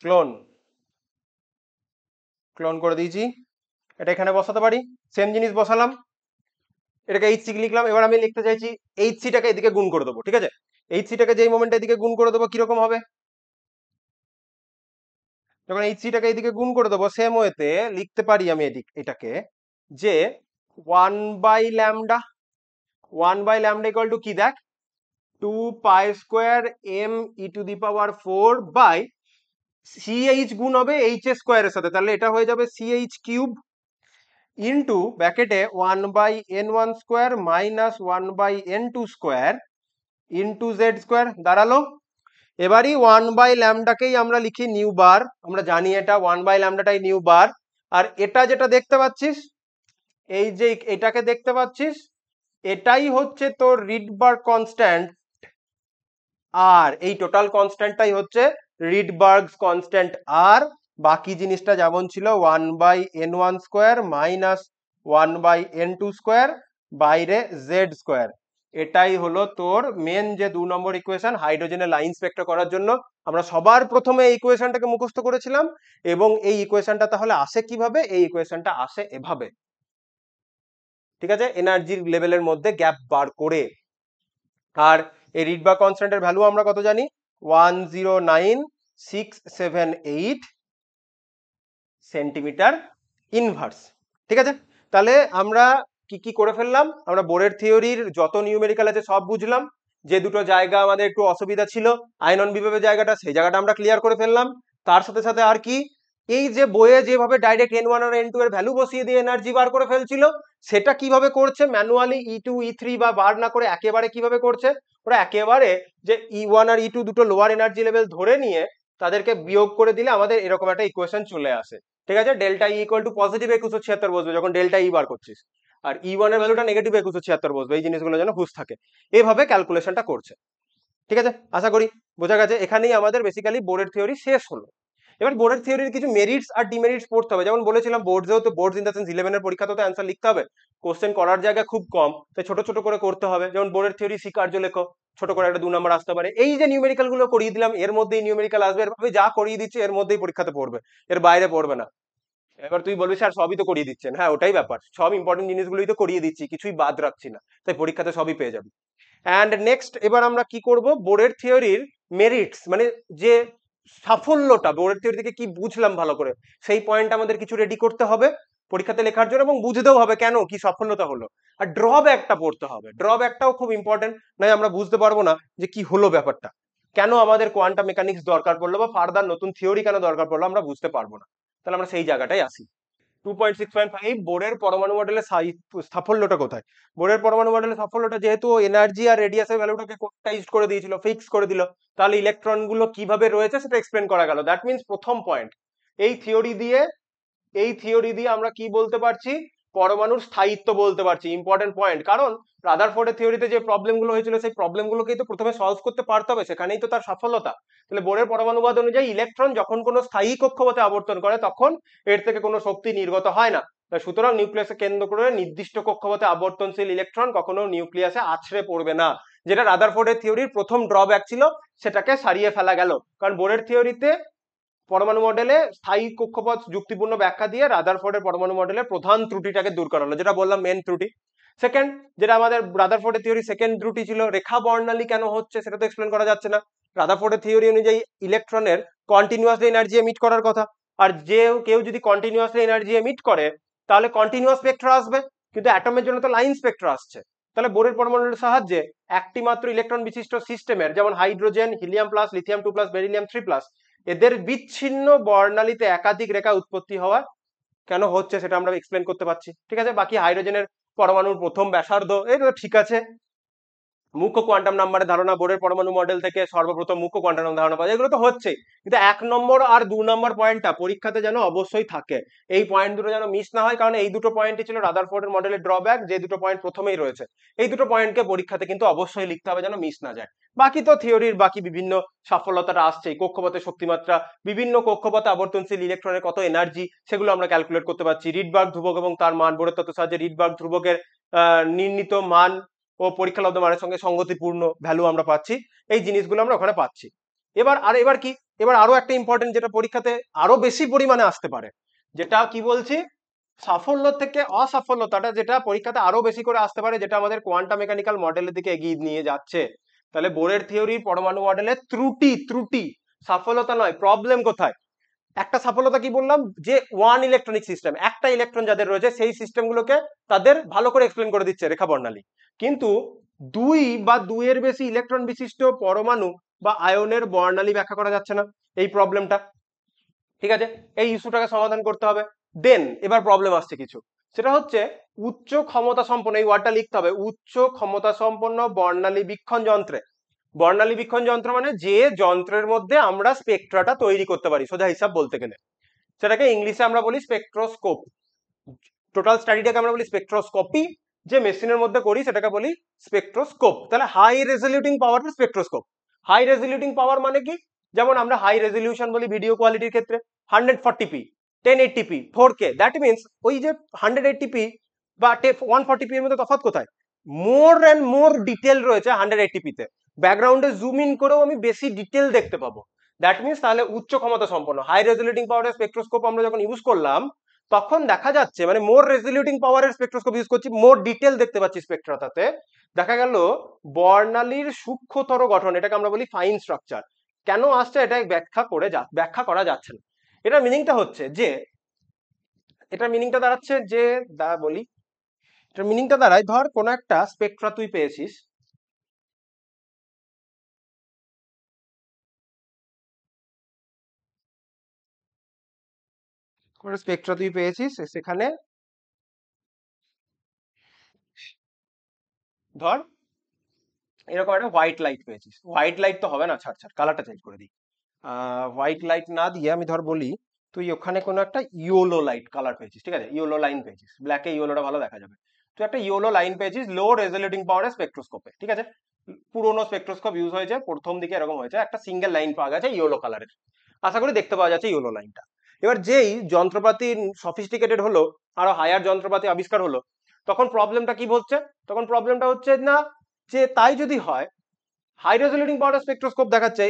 Speaker 1: ক্লোন ক্লোন করে দিয়েছি, এটা এখানে বসাতে পারি, সেম জিনিস বসালাম, এটাকে এইচ সি লিখলাম। এবার আমি লিখতে চাইছি এইচ সিটাকে এদিকে গুণ করে দেবো, ঠিক আছে? এইচ সিটাকে যেই মোমেন্টে এদিকে গুণ করে দেবো কিরকম হবে, যখন এইচ সিটাকে এদিকে গুণ করে দেবো সেম ওয়েতে লিখতে পারি আমি এটাকে যে one by lambda, one by lambda equal to কি দেখ, 2 pi square M E to the power 4 by CH গুণ হবে এইচ এর স্কোয়ারের সাথে, তাহলে এটা হয়ে যাবে সিএইচ কিউব ইন্টু ব্র্যাকেটে 1/n1 square minus 1/n2 square into Z square দাঁড়ালো। এবারই 1/ল্যামডাকেই আমরা লিখি নিউ বার, আমরা জানি এটা 1/ল্যামডাটাই নিউ বার। আর এটা যেটা দেখতে পাচ্ছিস, এই যে এটাকে দেখতে পাচ্ছিস, এটাই হচ্ছে তোর রিডবার্গ কনস্ট্যান্ট, আর এই টোটাল কনস্ট্যান্টটাই হচ্ছে রিডবার্গস কনস্ট্যান্ট। আর বাকি জিনিসটা যেমন ছিল 1/n1 square minus 1/n2 square বাইরে জেড স্কোয়ার, এটাই হলো তোর মেন যে 2 নম্বর ইকুয়েশন হাইড্রোজেনের লাইন স্পেক্ট্রা করার জন্য। আমরা সবার প্রথমে এই ইকুয়েশনটাকে মুখস্থ করেছিলাম, এবং এই ইকুয়েশনটা তাহলে আসে কিভাবে, এই ইকুয়েশনটা আসে এভাবে, ঠিক আছে, এনার্জির লেভেলের মধ্যে গ্যাপ বার করে। আর এই রিডবার্গ কনস্ট্যান্টের ভ্যালু আমরা কত জানি, 109,678 সেন্টিমিটার ইনভার্স, ঠিক আছে? তাহলে আমরা কি কি করে ফেললাম, আমরা বোরের থিওরির যত নিউমেরিক্যাল আছে সব বুঝলাম। যে দুটো জায়গা আমাদের একটু অসুবিধা ছিল, আয়নন বিভবের জায়গাটা, সেই জায়গাটা আমরা ক্লিয়ার করে ফেললাম। তার সাথে সাথে আর কি, এই যে বইয়ে যেভাবে ডাইরেক্ট n1 আর n2 এর ভ্যালু বসিয়ে দিয়ে এনার্জি বার করে ফেলছিল, সেটা কিভাবে করছে ম্যানুয়ালি E2 E3 বা বার না করে একেবারে কিভাবে করছে, ওরা একেবারে যে E1 আর E2 দুটো লোয়ার এনার্জি লেভেল ধরে নিয়ে তাদেরকে বিয়োগ করে দিলে আমাদের এরকম একটা ইকুয়েশন চলে আসে, ঠিক আছে? Delta E equal two positive 2176 বসবে যখন ডেল্টা ই বার করছিস, আর E1 এর ভ্যালুটা নেগেটিভ 2176 বসবে, এই জিনিসগুলো যেন হুশ থাকে, এভাবে ক্যালকুলেশনটা করছে, ঠিক আছে? আশা করি বোঝা গেছে। এখানেই আমাদের বেসিক্যালি বোর্ডের থিওরি শেষ হলো। এবার বোর্ডের থিওরির কিছু মেরিটস আর ডিমেরিটস পড়তে হবে, যেমন বলেছিলাম বোর্ডসেও তো, বোর্ডস ইন দ্য সেন্স 11 এর পরীক্ষাতেও তো অ্যান্সার লিখতে হবে, কোশ্চেন করার জায়গা খুব কম, তাই ছোট ছোট করে করতে হবে। যেমন বোর্ডের থিওরি সি কার্য লেখো, ছোট করে একটা 2 নম্বর আসতে পারে। এই যে নিউমেরিক্যাল গুলো করিয়ে দিলাম এর মধ্যেই নিউমেরিক্যাল আসবে, এভাবে যা করিয়ে দিচ্ছে এর মধ্যেই পরীক্ষাতে পড়বে, এর বাইরে পড়বে না। এবার তুই বলবি স্যার সবই তো করিয়ে দিচ্ছেন, হ্যাঁ ওটাই ব্যাপার, সব ইম্পর্টেন্ট জিনিসগুলোই তো করিয়ে দিচ্ছি, কিছুই বাদ রাখছি না, তাই পরীক্ষাতে সবই পেয়ে যাবে। অ্যান্ড নেক্সট এবার আমরা কি করব, বোর্ডের থিওরির মেরিটস মানে যে সাফল্যটা, বোর্ডের থিওরি থেকে কি বুঝলাম ভালো করে, সেই পয়েন্ট আমাদের কিছু রেডি করতে হবে পরীক্ষাতে লেখার জন্য, এবং বুঝতেও হবে কেন কি সফলতা হলো। আর ড্রব্যাকটা পড়তে হবে, ড্রব্যাকটাও খুব ইম্পর্টেন্ট, নয় আমরা বুঝতে পারবো না যে কি হলো ব্যাপারটা, কেন আমাদের কোয়ান্টাম মেকানিক্স দরকার পড়লো বা ফার্দার নতুন থিওরি কেন দরকার পড়লো আমরা বুঝতে পারবো না। তাহলে আমরা সেই জায়গাটাই আসি। 2.6.5 বোরের পরমাণু মডেলের সাফল্যটা কোথায়? বোরের পরমাণু মডেলের সাফল্যটা যেহেতু এনার্জি আর রেডিয়াসের ভ্যালুটাকে কোয়ান্টাইজড করে দিয়েছিল, ফিক্স করে দিল, তাহলে ইলেকট্রন গুলো কিভাবে রয়েছে সেটা এক্সপ্লেন করা গেল। দ্যাট মিন্স প্রথম পয়েন্ট, এই থিওরি দিয়ে আমরা কি বলতে পারছি, পরমাণুর স্থায়িত্ব বলতে পারছি, ইম্পর্টেন্ট পয়েন্ট। কারণ রাদারফোর্ডের থিওরিতে যে প্রবলেম গুলো হয়েছিল সেই প্রবলেম গুলোকেই তো প্রথমে সলভ করতে পারতে হবে, সেখানেই তো তার সফলতা। তাহলে বোরের পরমাণুবাদ অনুযায়ী ইলেকট্রন যখন কোনো স্থায়ী কক্ষপথে আবর্তন করে তখন এর থেকে কোনো শক্তি নির্গত হয় না, সুতরাং নিউক্লিয়াসে কেন্দ্র করে নির্দিষ্ট কক্ষপথে আবর্তনশীল ইলেকট্রন কখনো নিউক্লিয়াসে আছড়ে পড়বে না, যেটা রাদারফোর্ডের থিওরির প্রথম ড্রব্যাক ছিল, সেটাকে সারিয়ে ফেলা গেল। কারণ বোরের থিওরিতে পরমাণু মডেলে স্থায়ী কক্ষপথ যুক্তিপূর্ণ ব্যাখ্যা দিয়ে রাদারফোর্ডের পরমাণু মডেলের প্রধান ত্রুটিটাকে দূর করা হলো, যেটা বললাম মেন ত্রুটি। সেকেন্ড, যেটা আমাদের রাদারফোর্ডের থিওরি সেকেন্ড ত্রুটি ছিল, রেখা বর্ণালী কেন হচ্ছে সেটা তো এক্সপ্লেন করা যাচ্ছে না। রাদারফোর্ডের থিওরি অনুযায়ী ইলেকট্রনের কন্টিনিউয়াসলি এনার্জি এমিট করার কথা, আর কেউ যদি কন্টিনিউয়াসলি এনার্জি এমিট করে তাহলে কন্টিনিউয়াস স্পেক্ট্রা আসবে, কিন্তু অ্যাটমের জন্য তো লাইন স্পেক্ট্রা আসছে। তাহলে বোরের পরমাণুর সাহায্যে একটি মাত্র ইলেকট্রন বিশিষ্ট সিস্টেমের, যেমন hydrogen, helium plus, lithium 2 plus, beryllium 3 plus, এদের বিচ্ছিন্ন বর্ণালীতে একাধিক রেখা উৎপত্তি হওয়া কেন হচ্ছে সেটা আমরা এক্সপ্লেন করতে পারছি, ঠিক আছে? বাকি হাইড্রোজেনের পরমাণুর প্রথম ব্যাসার্ধ এগুলো ঠিক আছে। মুখ্য কোয়ান্টাম নাম্বারের ধারণা, বোরের পরমাণু মডেল থেকে সর্বপ্রথম মুখ্য কোয়ান্টাম ধারণা পাওয়া যায়, এগুলো তো হচ্ছে। কিন্তু 1 নম্বর আর 2 নম্বর পয়েন্টটা পরীক্ষাতে যেন অবশ্যই থাকে, এই পয়েন্ট দুটো যেন মিস না হয়, কারণ এই দুটো পয়েন্টই ছিল রাদারফোর্ডের মডেলের ড্রব্যাক, যে দুটো পয়েন্ট প্রথমেই রয়েছে, এই দুটো পয়েন্টকে পরীক্ষাতে কিন্তু অবশ্যই লিখতে হবে যেন মিস না যায়। বাকি তো থিওরির বাকি বিভিন্ন সাফল্যতাটা আসছেই, কক্ষপথের শক্তিমাত্রা, বিভিন্ন কক্ষপথে আবর্তনশীল ইলেকট্রনের কত এনার্জি সেগুলো আমরা ক্যালকুলেট করতে পারছি, রিডবার্গ ধ্রুবক এবং তার মান, বোরের তত্ত্বের সাহায্যে রিডবার্গ ধ্রুবকের নির্ণীত মান ও পরীক্ষালব্ধ মানের সঙ্গে সঙ্গতিপূর্ণ ভ্যালু আমরা পাচ্ছি, এই জিনিসগুলো আমরা ওখানে পাচ্ছি। এবার কি, এবার আরো একটা ইম্পর্টেন্ট যেটা পরীক্ষাতে আরো বেশি পরিমাণে আসতে পারে, যেটা কি বলছি, সাফল্য থেকে অসাফল্যতাটা যেটা পরীক্ষাতে আরো বেশি করে আসতে পারে, যেটা আমাদের কোয়ান্টাম মেকানিক্যাল মডেলের দিকে এগিয়ে নিয়ে যাচ্ছে। তাহলে বোরের থিওরির পরমাণু মডেলের ত্রুটি ত্রুটি, সাফল্যতা নয়, প্রবলেম কোথায়? একটা সফলতা কি বললাম, যে ওয়ান ইলেকট্রনিক সিস্টেম, একটা ইলেকট্রন যাদের রয়েছে সেই সিস্টেমগুলোকে তাদের ভালো করে এক্সপ্লেন করে দিচ্ছে রেখা বর্ণালী, কিন্তু দুই বা দুইয়ের বেশি ইলেকট্রন বিশিষ্ট পরমাণু বা আয়নের বর্ণালী ব্যাখ্যা করা যাচ্ছে না, এই প্রবলেমটা। ঠিক আছে, এই ইস্যুটাকে সমাধান করতে হবে। দেন এবার প্রবলেম আসছে কিছু, সেটা হচ্ছে উচ্চ ক্ষমতা সম্পন্ন, এই ওয়ার্ডটা লিখতে হবে, উচ্চ ক্ষমতা সম্পন্ন বর্ণালী বীক্ষণ যন্ত্রে। বর্ণালী বীক্ষণ যন্ত্র মানে যে যন্ত্রের মধ্যে আমরা স্পেকট্রাটা তৈরি করতে পারি, সোজা হিসাব বলতে গেলে সেটাকে ইংলিশে আমরা বলি স্পেকট্রোস্কোপ। টোটাল স্টাডিটাকে আমরা বলি স্পেকট্রোস্কোপি, যে মেশিনের মধ্যে করি সেটাকে বলি স্পেকট্রোস্কোপ। তাহলে হাই রেজলিউটিং পাওয়ার স্পেকট্রোস্কোপ। হাই রেজলিউটিং পাওয়ার মানে কি, যেমন আমরা হাই রেজলিউশন বলি ভিডিও কোয়ালিটির ক্ষেত্রে 140p, 1080p, 4K, that means ওই যে 180p বা 140p এর মধ্যে তফাৎ কোথায়? মোর অ্যান্ড মোর ডিটেল রয়েছে 180p তে, ব্যাকগ্রাউন্ডে জুম ইন করেও আমি বেশি ডিটেল দেখতে পাবো। দ্যাট মিনস তাহলে উচ্চ ক্ষমতা সম্পন্ন হাই রেজলিউটিং পাওয়ারের স্পেকট্রোস্কোপ আমরা যখন ইউজ করলাম, তখন দেখা যাচ্ছে মানে মোর রেজলিউটিং পাওয়ারের স্পেকট্রোস্কোপ ইউজ করছি, মোর ডিটেল দেখতে পাচ্ছি স্পেকট্রাটাতে, দেখা গেল বর্ণালীর সূক্ষ্মতর গঠন, এটাকে আমরা বলি ফাইন স্ট্রাকচার। কেন আসছে এটা ব্যাখ্যা করা যাচ্ছে না। এটার মিনিংটা হচ্ছে যে, এটার মিনিংটা দাঁড়াচ্ছে যে, বলি, এটার মিনিংটা দাঁড়ায়, ধর কোন একটা স্পেকট্রা তুই পেয়েছিস, সেখানে ধর এরকম একটা হোয়াইট লাইট পেয়েছিস, হোয়াইট লাইট তো হবে না, ছাড় ছাড়, কালারটা চেঞ্জ করে দিই। হোয়াইট লাইট না দিয়ে আমি ধর বলি, তুই ওখানে কোনো একটা ইয়েলো লাইট কালার পেয়েছিস, ঠিক আছে, ইয়েলো লাইন পেয়েছিস, ব্ল্যাকে ইয়েলোটা ভালো দেখা যাবে, তুই একটা ইয়েলো লাইন পেয়েছিস লো রেজলিউটিং পাওয়ারের স্পেকট্রোস্কোপে, ঠিক আছে, পুরোনো স্পেকট্রোস্কোপ ইউজ হয়েছে, প্রথম দিকে এরকম হয়েছে, একটা সিঙ্গেল লাইন পাওয়া গেছে ইয়েলো কালারের, আশা করি দেখতে পাওয়া যাচ্ছে ইয়েলো লাইনটা। এবার যেই যন্ত্রপাতি সফিস্টিকেটেড হলো, আরো হায়ার যন্ত্রপাতি আবিষ্কার হলো, তখন প্রবলেমটা কি হচ্ছে, তখন প্রবলেমটা হচ্ছে না যে তাই যদি হয়, হাই রেজলিউটিং পাওয়ার স্পেকট্রোস্কোপ দেখাচ্ছে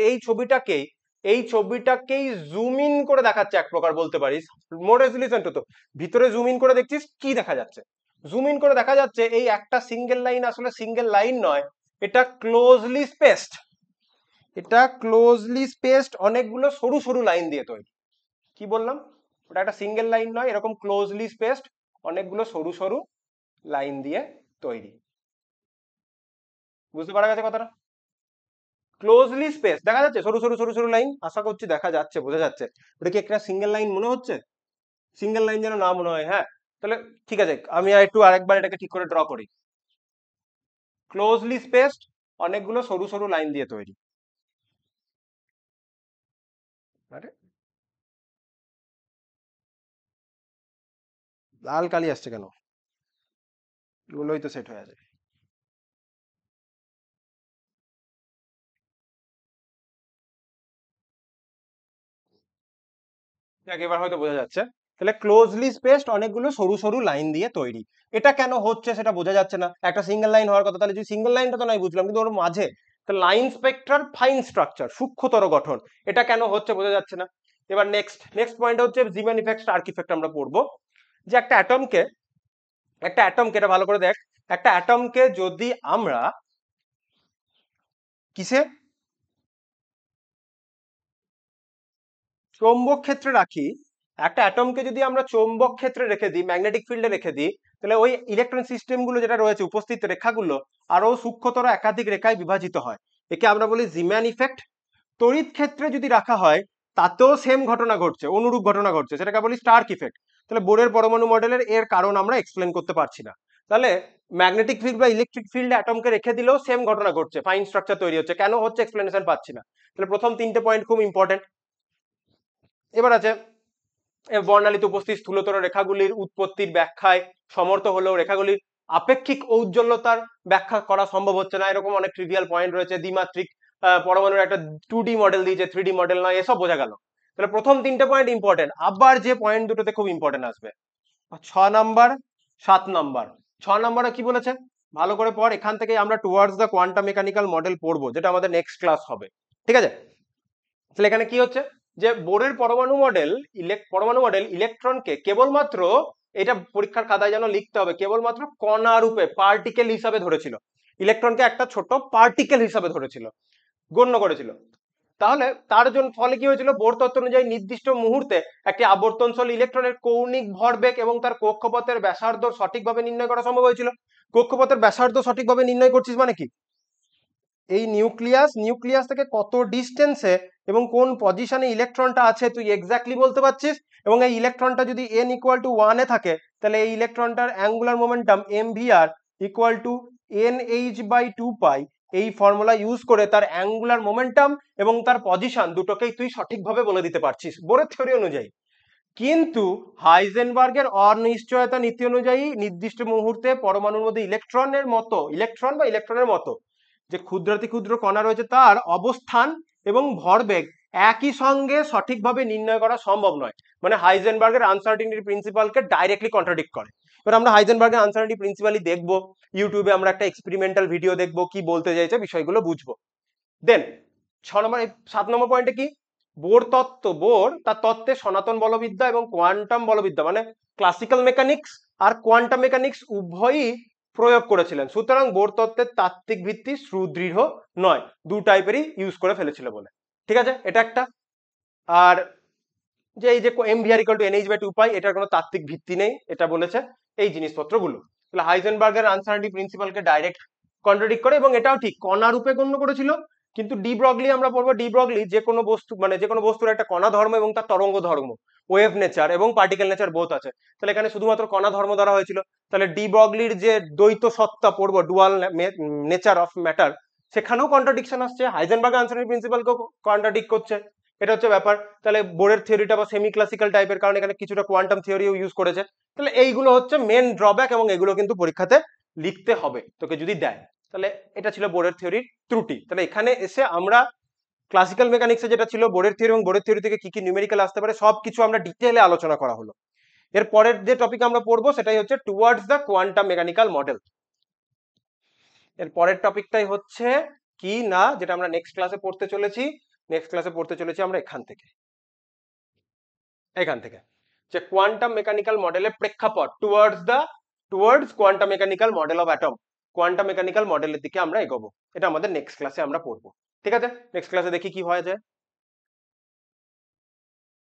Speaker 1: এই ছবিটাকেই জুম ইন করে দেখাচ্ছে, এক প্রকার বলতে পারিস মোর রেজলিউশন। তো ভিতরে জুম ইন করে দেখছিস কি দেখা যাচ্ছে, জুম ইন করে দেখা যাচ্ছে এই একটা সিঙ্গেল লাইন আসলে সিঙ্গেল লাইন নয়, এটা ক্লোজলি স্পেসড, এটা ক্লোজলি স্পেসড অনেকগুলো সরু সরু লাইন দিয়ে তৈরি। কি বললাম, ওটা একটা সিঙ্গেল লাইন নয়, এরকম ক্লোজলি স্পেসড অনেকগুলো সরু সরু লাইন দিয়ে তৈরি। বুঝতে পারা গেছে কথাটা? ক্লোজলি স্পেস দেখা যাচ্ছে, সরু সরু সরু সরু লাইন, আশা করছি দেখা যাচ্ছে, বোঝা যাচ্ছে। ওটা কি একটা সিঙ্গেল লাইন মনে হচ্ছে? সিঙ্গেল লাইন যেন না মনে হয়, হ্যাঁ। তাহলে ঠিক আছে, আমি একটু আরেকবার এটাকে ঠিক করে ড্র করি। ক্লোজলি স্পেসড অনেকগুলো সরু সরু লাইন দিয়ে তৈরি। আরে লাল কালি আসছে কেন? এগুলোই তো সেট হয়ে আছে। দেখ এবার হয়তো বোঝা যাচ্ছে। তাহলে ক্লোজলি স্পেসড অনেকগুলো সরু সরু লাইন দিয়ে তৈরি, এটা কেন হচ্ছে সেটা বোঝা যাচ্ছে না, একটা সিঙ্গেল লাইন হওয়ার কথা, তাহলে যদি সিঙ্গেল লাইনটা তো নাই বুঝলাম, কিন্তু ওর মাঝে লাইন স্পেকট্রার ফাইন স্ট্রাকচার, সূক্ষ্মতর গঠন, এটা কেন হচ্ছে বোঝা যাচ্ছে না। এবার নেক্সট নেক্সট পয়েন্ট হচ্ছে জিমান ইফেক্ট, স্টার্ক ইফেক্ট আমরা পড়বো, যে একটা অ্যাটমকে এটা ভালো করে দেখ, একটা অ্যাটমকে যদি আমরা কিসে চৌম্বক ক্ষেত্রে রাখি, একটা অ্যাটমকে যদি আমরা চৌম্বক ক্ষেত্রে রেখে দিই, ম্যাগনেটিক ফিল্ডে রেখে দিই, তাহলে ওই ইলেকট্রন সিস্টেম গুলো যেটা রয়েছে, উপস্থিত রেখাগুলো আরো সূক্ষ্মতর একাধিক রেখায় বিভাজিত হয়, একে আমরা বলি জিম্যান ইফেক্ট। তড়িৎ ক্ষেত্রে যদি রাখা হয়, তাতেও সেম ঘটনা ঘটছে, অনুরূপ ঘটনা ঘটছে, সেটাকে বলি স্টার্ক ইফেক্ট। তাহলে বোরের পরমাণু মডেলের এর কারণ আমরা এক্সপ্লেন করতে পারছি না, তাহলে ম্যাগনেটিক ফিল্ড বা ইলেকট্রিক ফিল্ডে অ্যাটমকে রেখে দিলেও সেম ঘটনা ঘটছে, ফাইন স্ট্রাকচার তৈরি হচ্ছে, কেন হচ্ছে এক্সপ্লেনেশন পাচ্ছি না। তাহলে প্রথম তিনটে পয়েন্ট খুব ইম্পর্টেন্ট। এবার আছে বর্ণালীতে উপস্থিত স্থূলতর রেখাগুলির উৎপত্তির ব্যাখ্যায় সমর্থ হলেও রেখাগুলির আপেক্ষিক ঔজ্জ্বল্যতার ব্যাখ্যা করা সম্ভব হচ্ছে না, এরকম অনেক ট্রিভিয়াল পয়েন্ট রয়েছে। দ্বিমাত্রিক পরমাণুর একটা 2D মডেল দিয়েছে, 3D মডেল নয়, এসব বোঝা গেল। তাহলে প্রথম তিনটে পয়েন্ট ইম্পর্টেন্ট, আবার যে পয়েন্ট দুটোতে খুব ইম্পর্টেন্ট আসবে 6 নাম্বার 7 নাম্বার। 6 নাম্বারে কি বলেছে ভালো করে পড়, এখান থেকে আমরা towards the quantum mechanical model পড়বো, যেটা আমাদের নেক্সট ক্লাস হবে, ঠিক আছে। তাহলে এখানে কি হচ্ছে যে বোরের পরমাণু মডেল ইলেকট্রনকে কেবলমাত্র, এটা পরীক্ষার খাতায় যেন লিখতে হবে, কেবলমাত্র কণা রূপে পার্টিকেল হিসাবে ধরেছিল, ইলেকট্রনকে একটা ছোট পার্টিকেল হিসাবে ধরেছিল, গণ্য করেছিল। তাহলে তার জন্য ফলে কি হয়েছিল, বোর তত্ত্ব অনুযায়ী নির্দিষ্ট মুহূর্তে একটি আবর্তনশীল ইলেকট্রনের কৌণিক ভরবেগ এবং তার কক্ষপথের ব্যাসার্ধ সঠিকভাবে নির্ণয় করা সম্ভব হয়েছিল। কক্ষপথের ব্যাসার্ধ সঠিকভাবে নির্ণয় করছিস মানে কি, এই নিউক্লিয়াস থেকে কত ডিস্টেন্সে এবং কোন পজিশনে ইলেকট্রনটা আছে তুই এক্স্যাক্টলি বলতে পারছিস, এবং এই ইলেকট্রনটা যদি n ইকুয়াল টু 1 এ থাকে তাহলে এই ইলেকট্রনটার angular momentum mvr equal to nh/2 pi, এই ফর্মুলা ইউজ করে তার অ্যাঙ্গুলার মোমেন্টাম এবং তার পজিশন দুটোকেই তুই সঠিকভাবে বলে দিতে পারছিস বোরের থিওরি অনুযায়ী। কিন্তু হাইজেনবার্গের অনিশ্চয়তা নীতি অনুযায়ী নির্দিষ্ট মুহূর্তে পরমাণুর মধ্যে ইলেকট্রনের মতো যে ক্ষুদ্রাতি ক্ষুদ্র কণা রয়েছে তার অবস্থান এবং ভরবেগ একই সঙ্গে সঠিকভাবে নির্ণয় করা সম্ভব নয়। মানে হাইজেনবার্গের আনসার্টিনিটি প্রিন্সিপালকে ডাইরেক্টলি কন্ট্রাডিক্ট করে। এবার আমরা হাইজেনবার্গের আনসার্টিনিটি প্রিন্সিপালই দেখবো, ইউটিউবে আমরা একটা এক্সপেরিমেন্টাল ভিডিও দেখবো, কি বলতে চাইছে বিষয়গুলো বুঝবো। দেন 7 নম্বর পয়েন্টে কি, বোর তার তত্ত্বে সনাতন বলবিদ্যা এবং কোয়ান্টাম বলবিদ্যা মানে ক্লাসিক্যাল মেকানিক্স আর কোয়ান্টাম মেকানিক্স উভয়ই প্রয়োগ করেছিলেন, সুতরাং বোর তত্ত্বের তাত্ত্বিক ভিত্তি সুদৃঢ় নয়, দু টাইপেরই ইউজ করে ফেলেছিল বলে। ঠিক আছে, এটা একটা। আর যে এই যে mvr ইকুয়াল টু nh/2 পাই, এটার কোনো তাত্ত্বিক ভিত্তি নেই, এটা বলেছে এই জিনিসপত্রগুলো। তাহলে হাইজেনবার্গের আনসার্টিনিটি প্রিন্সিপালকে ডাইরেক্ট কন্ট্রাডিক্ট করে, এবং এটাও ঠিক কণা রূপে গণ্য করেছিল। কিন্তু ডি ব্রগলি আমরা পড়বো, ডি ব্রগলি যে কোনো বস্তু মানে যে কোনো বস্তুর একটা কণা ধর্ম এবং তার তরঙ্গ ধর্ম, ওয়েভ নেচার এবং পার্টিকেল নেচার বোথ আছে। তাহলে এখানে শুধুমাত্র কণা ধর্ম ধরা হয়েছিল। তাহলে ডি ব্রগলির যে দ্বৈত সত্তা পড়বো, ডুয়াল নেচার অফ ম্যাটার, সেখানেও কন্ট্রাডিকশন আসছে, হাইজেনবার্গের আনসার্টিনিটি প্রিন্সিপালকেও কন্ট্রাডিক্ট করছে। এটা হচ্ছে ব্যাপার। তাহলে বোরের থিওরিটা বা সেমি ক্লাসিক্যাল টাইপের, কারণ এখানে কিছুটা কোয়ান্টাম থিওরিও ইউজ করেছে। তাহলে এইগুলো হচ্ছে মেন ড্রব্যাক, এবং এগুলো কিন্তু পরীক্ষাতে লিখতে হবে তোকে যদি দেয়। তাহলে এটা ছিল বোরের থিওরির ত্রুটি। তাহলে এখানে এসে আমরা ক্লাসিক্যাল মেকানিক্সে যেটা ছিল বোরের থিওরি, এবং বোরের থিওরি থেকে কি কি নিউমেরিক্যাল আসতে পারে সবকিছু আমরা ডিটেইলে আলোচনা করা হলো। এর পরের যে টপিক আমরা পড়বো সেটাই হচ্ছে towards the quantum mechanical model. এর পরের টপিকটাই হচ্ছে কি না, যেটা আমরা নেক্সট ক্লাসে পড়তে চলেছি আমরা এখান থেকে যে কোয়ান্টাম মেকানিক্যাল মডেলের প্রেক্ষাপট, towards quantum mechanical model of atom, quantum mechanical মডেলের দিকে আমরা এগোবো। এটা আমাদের নেক্সট ক্লাসে আমরা পড়বো। ঠিক আছে, নেক্সট ক্লাসে দেখি কি হয়ে যায়।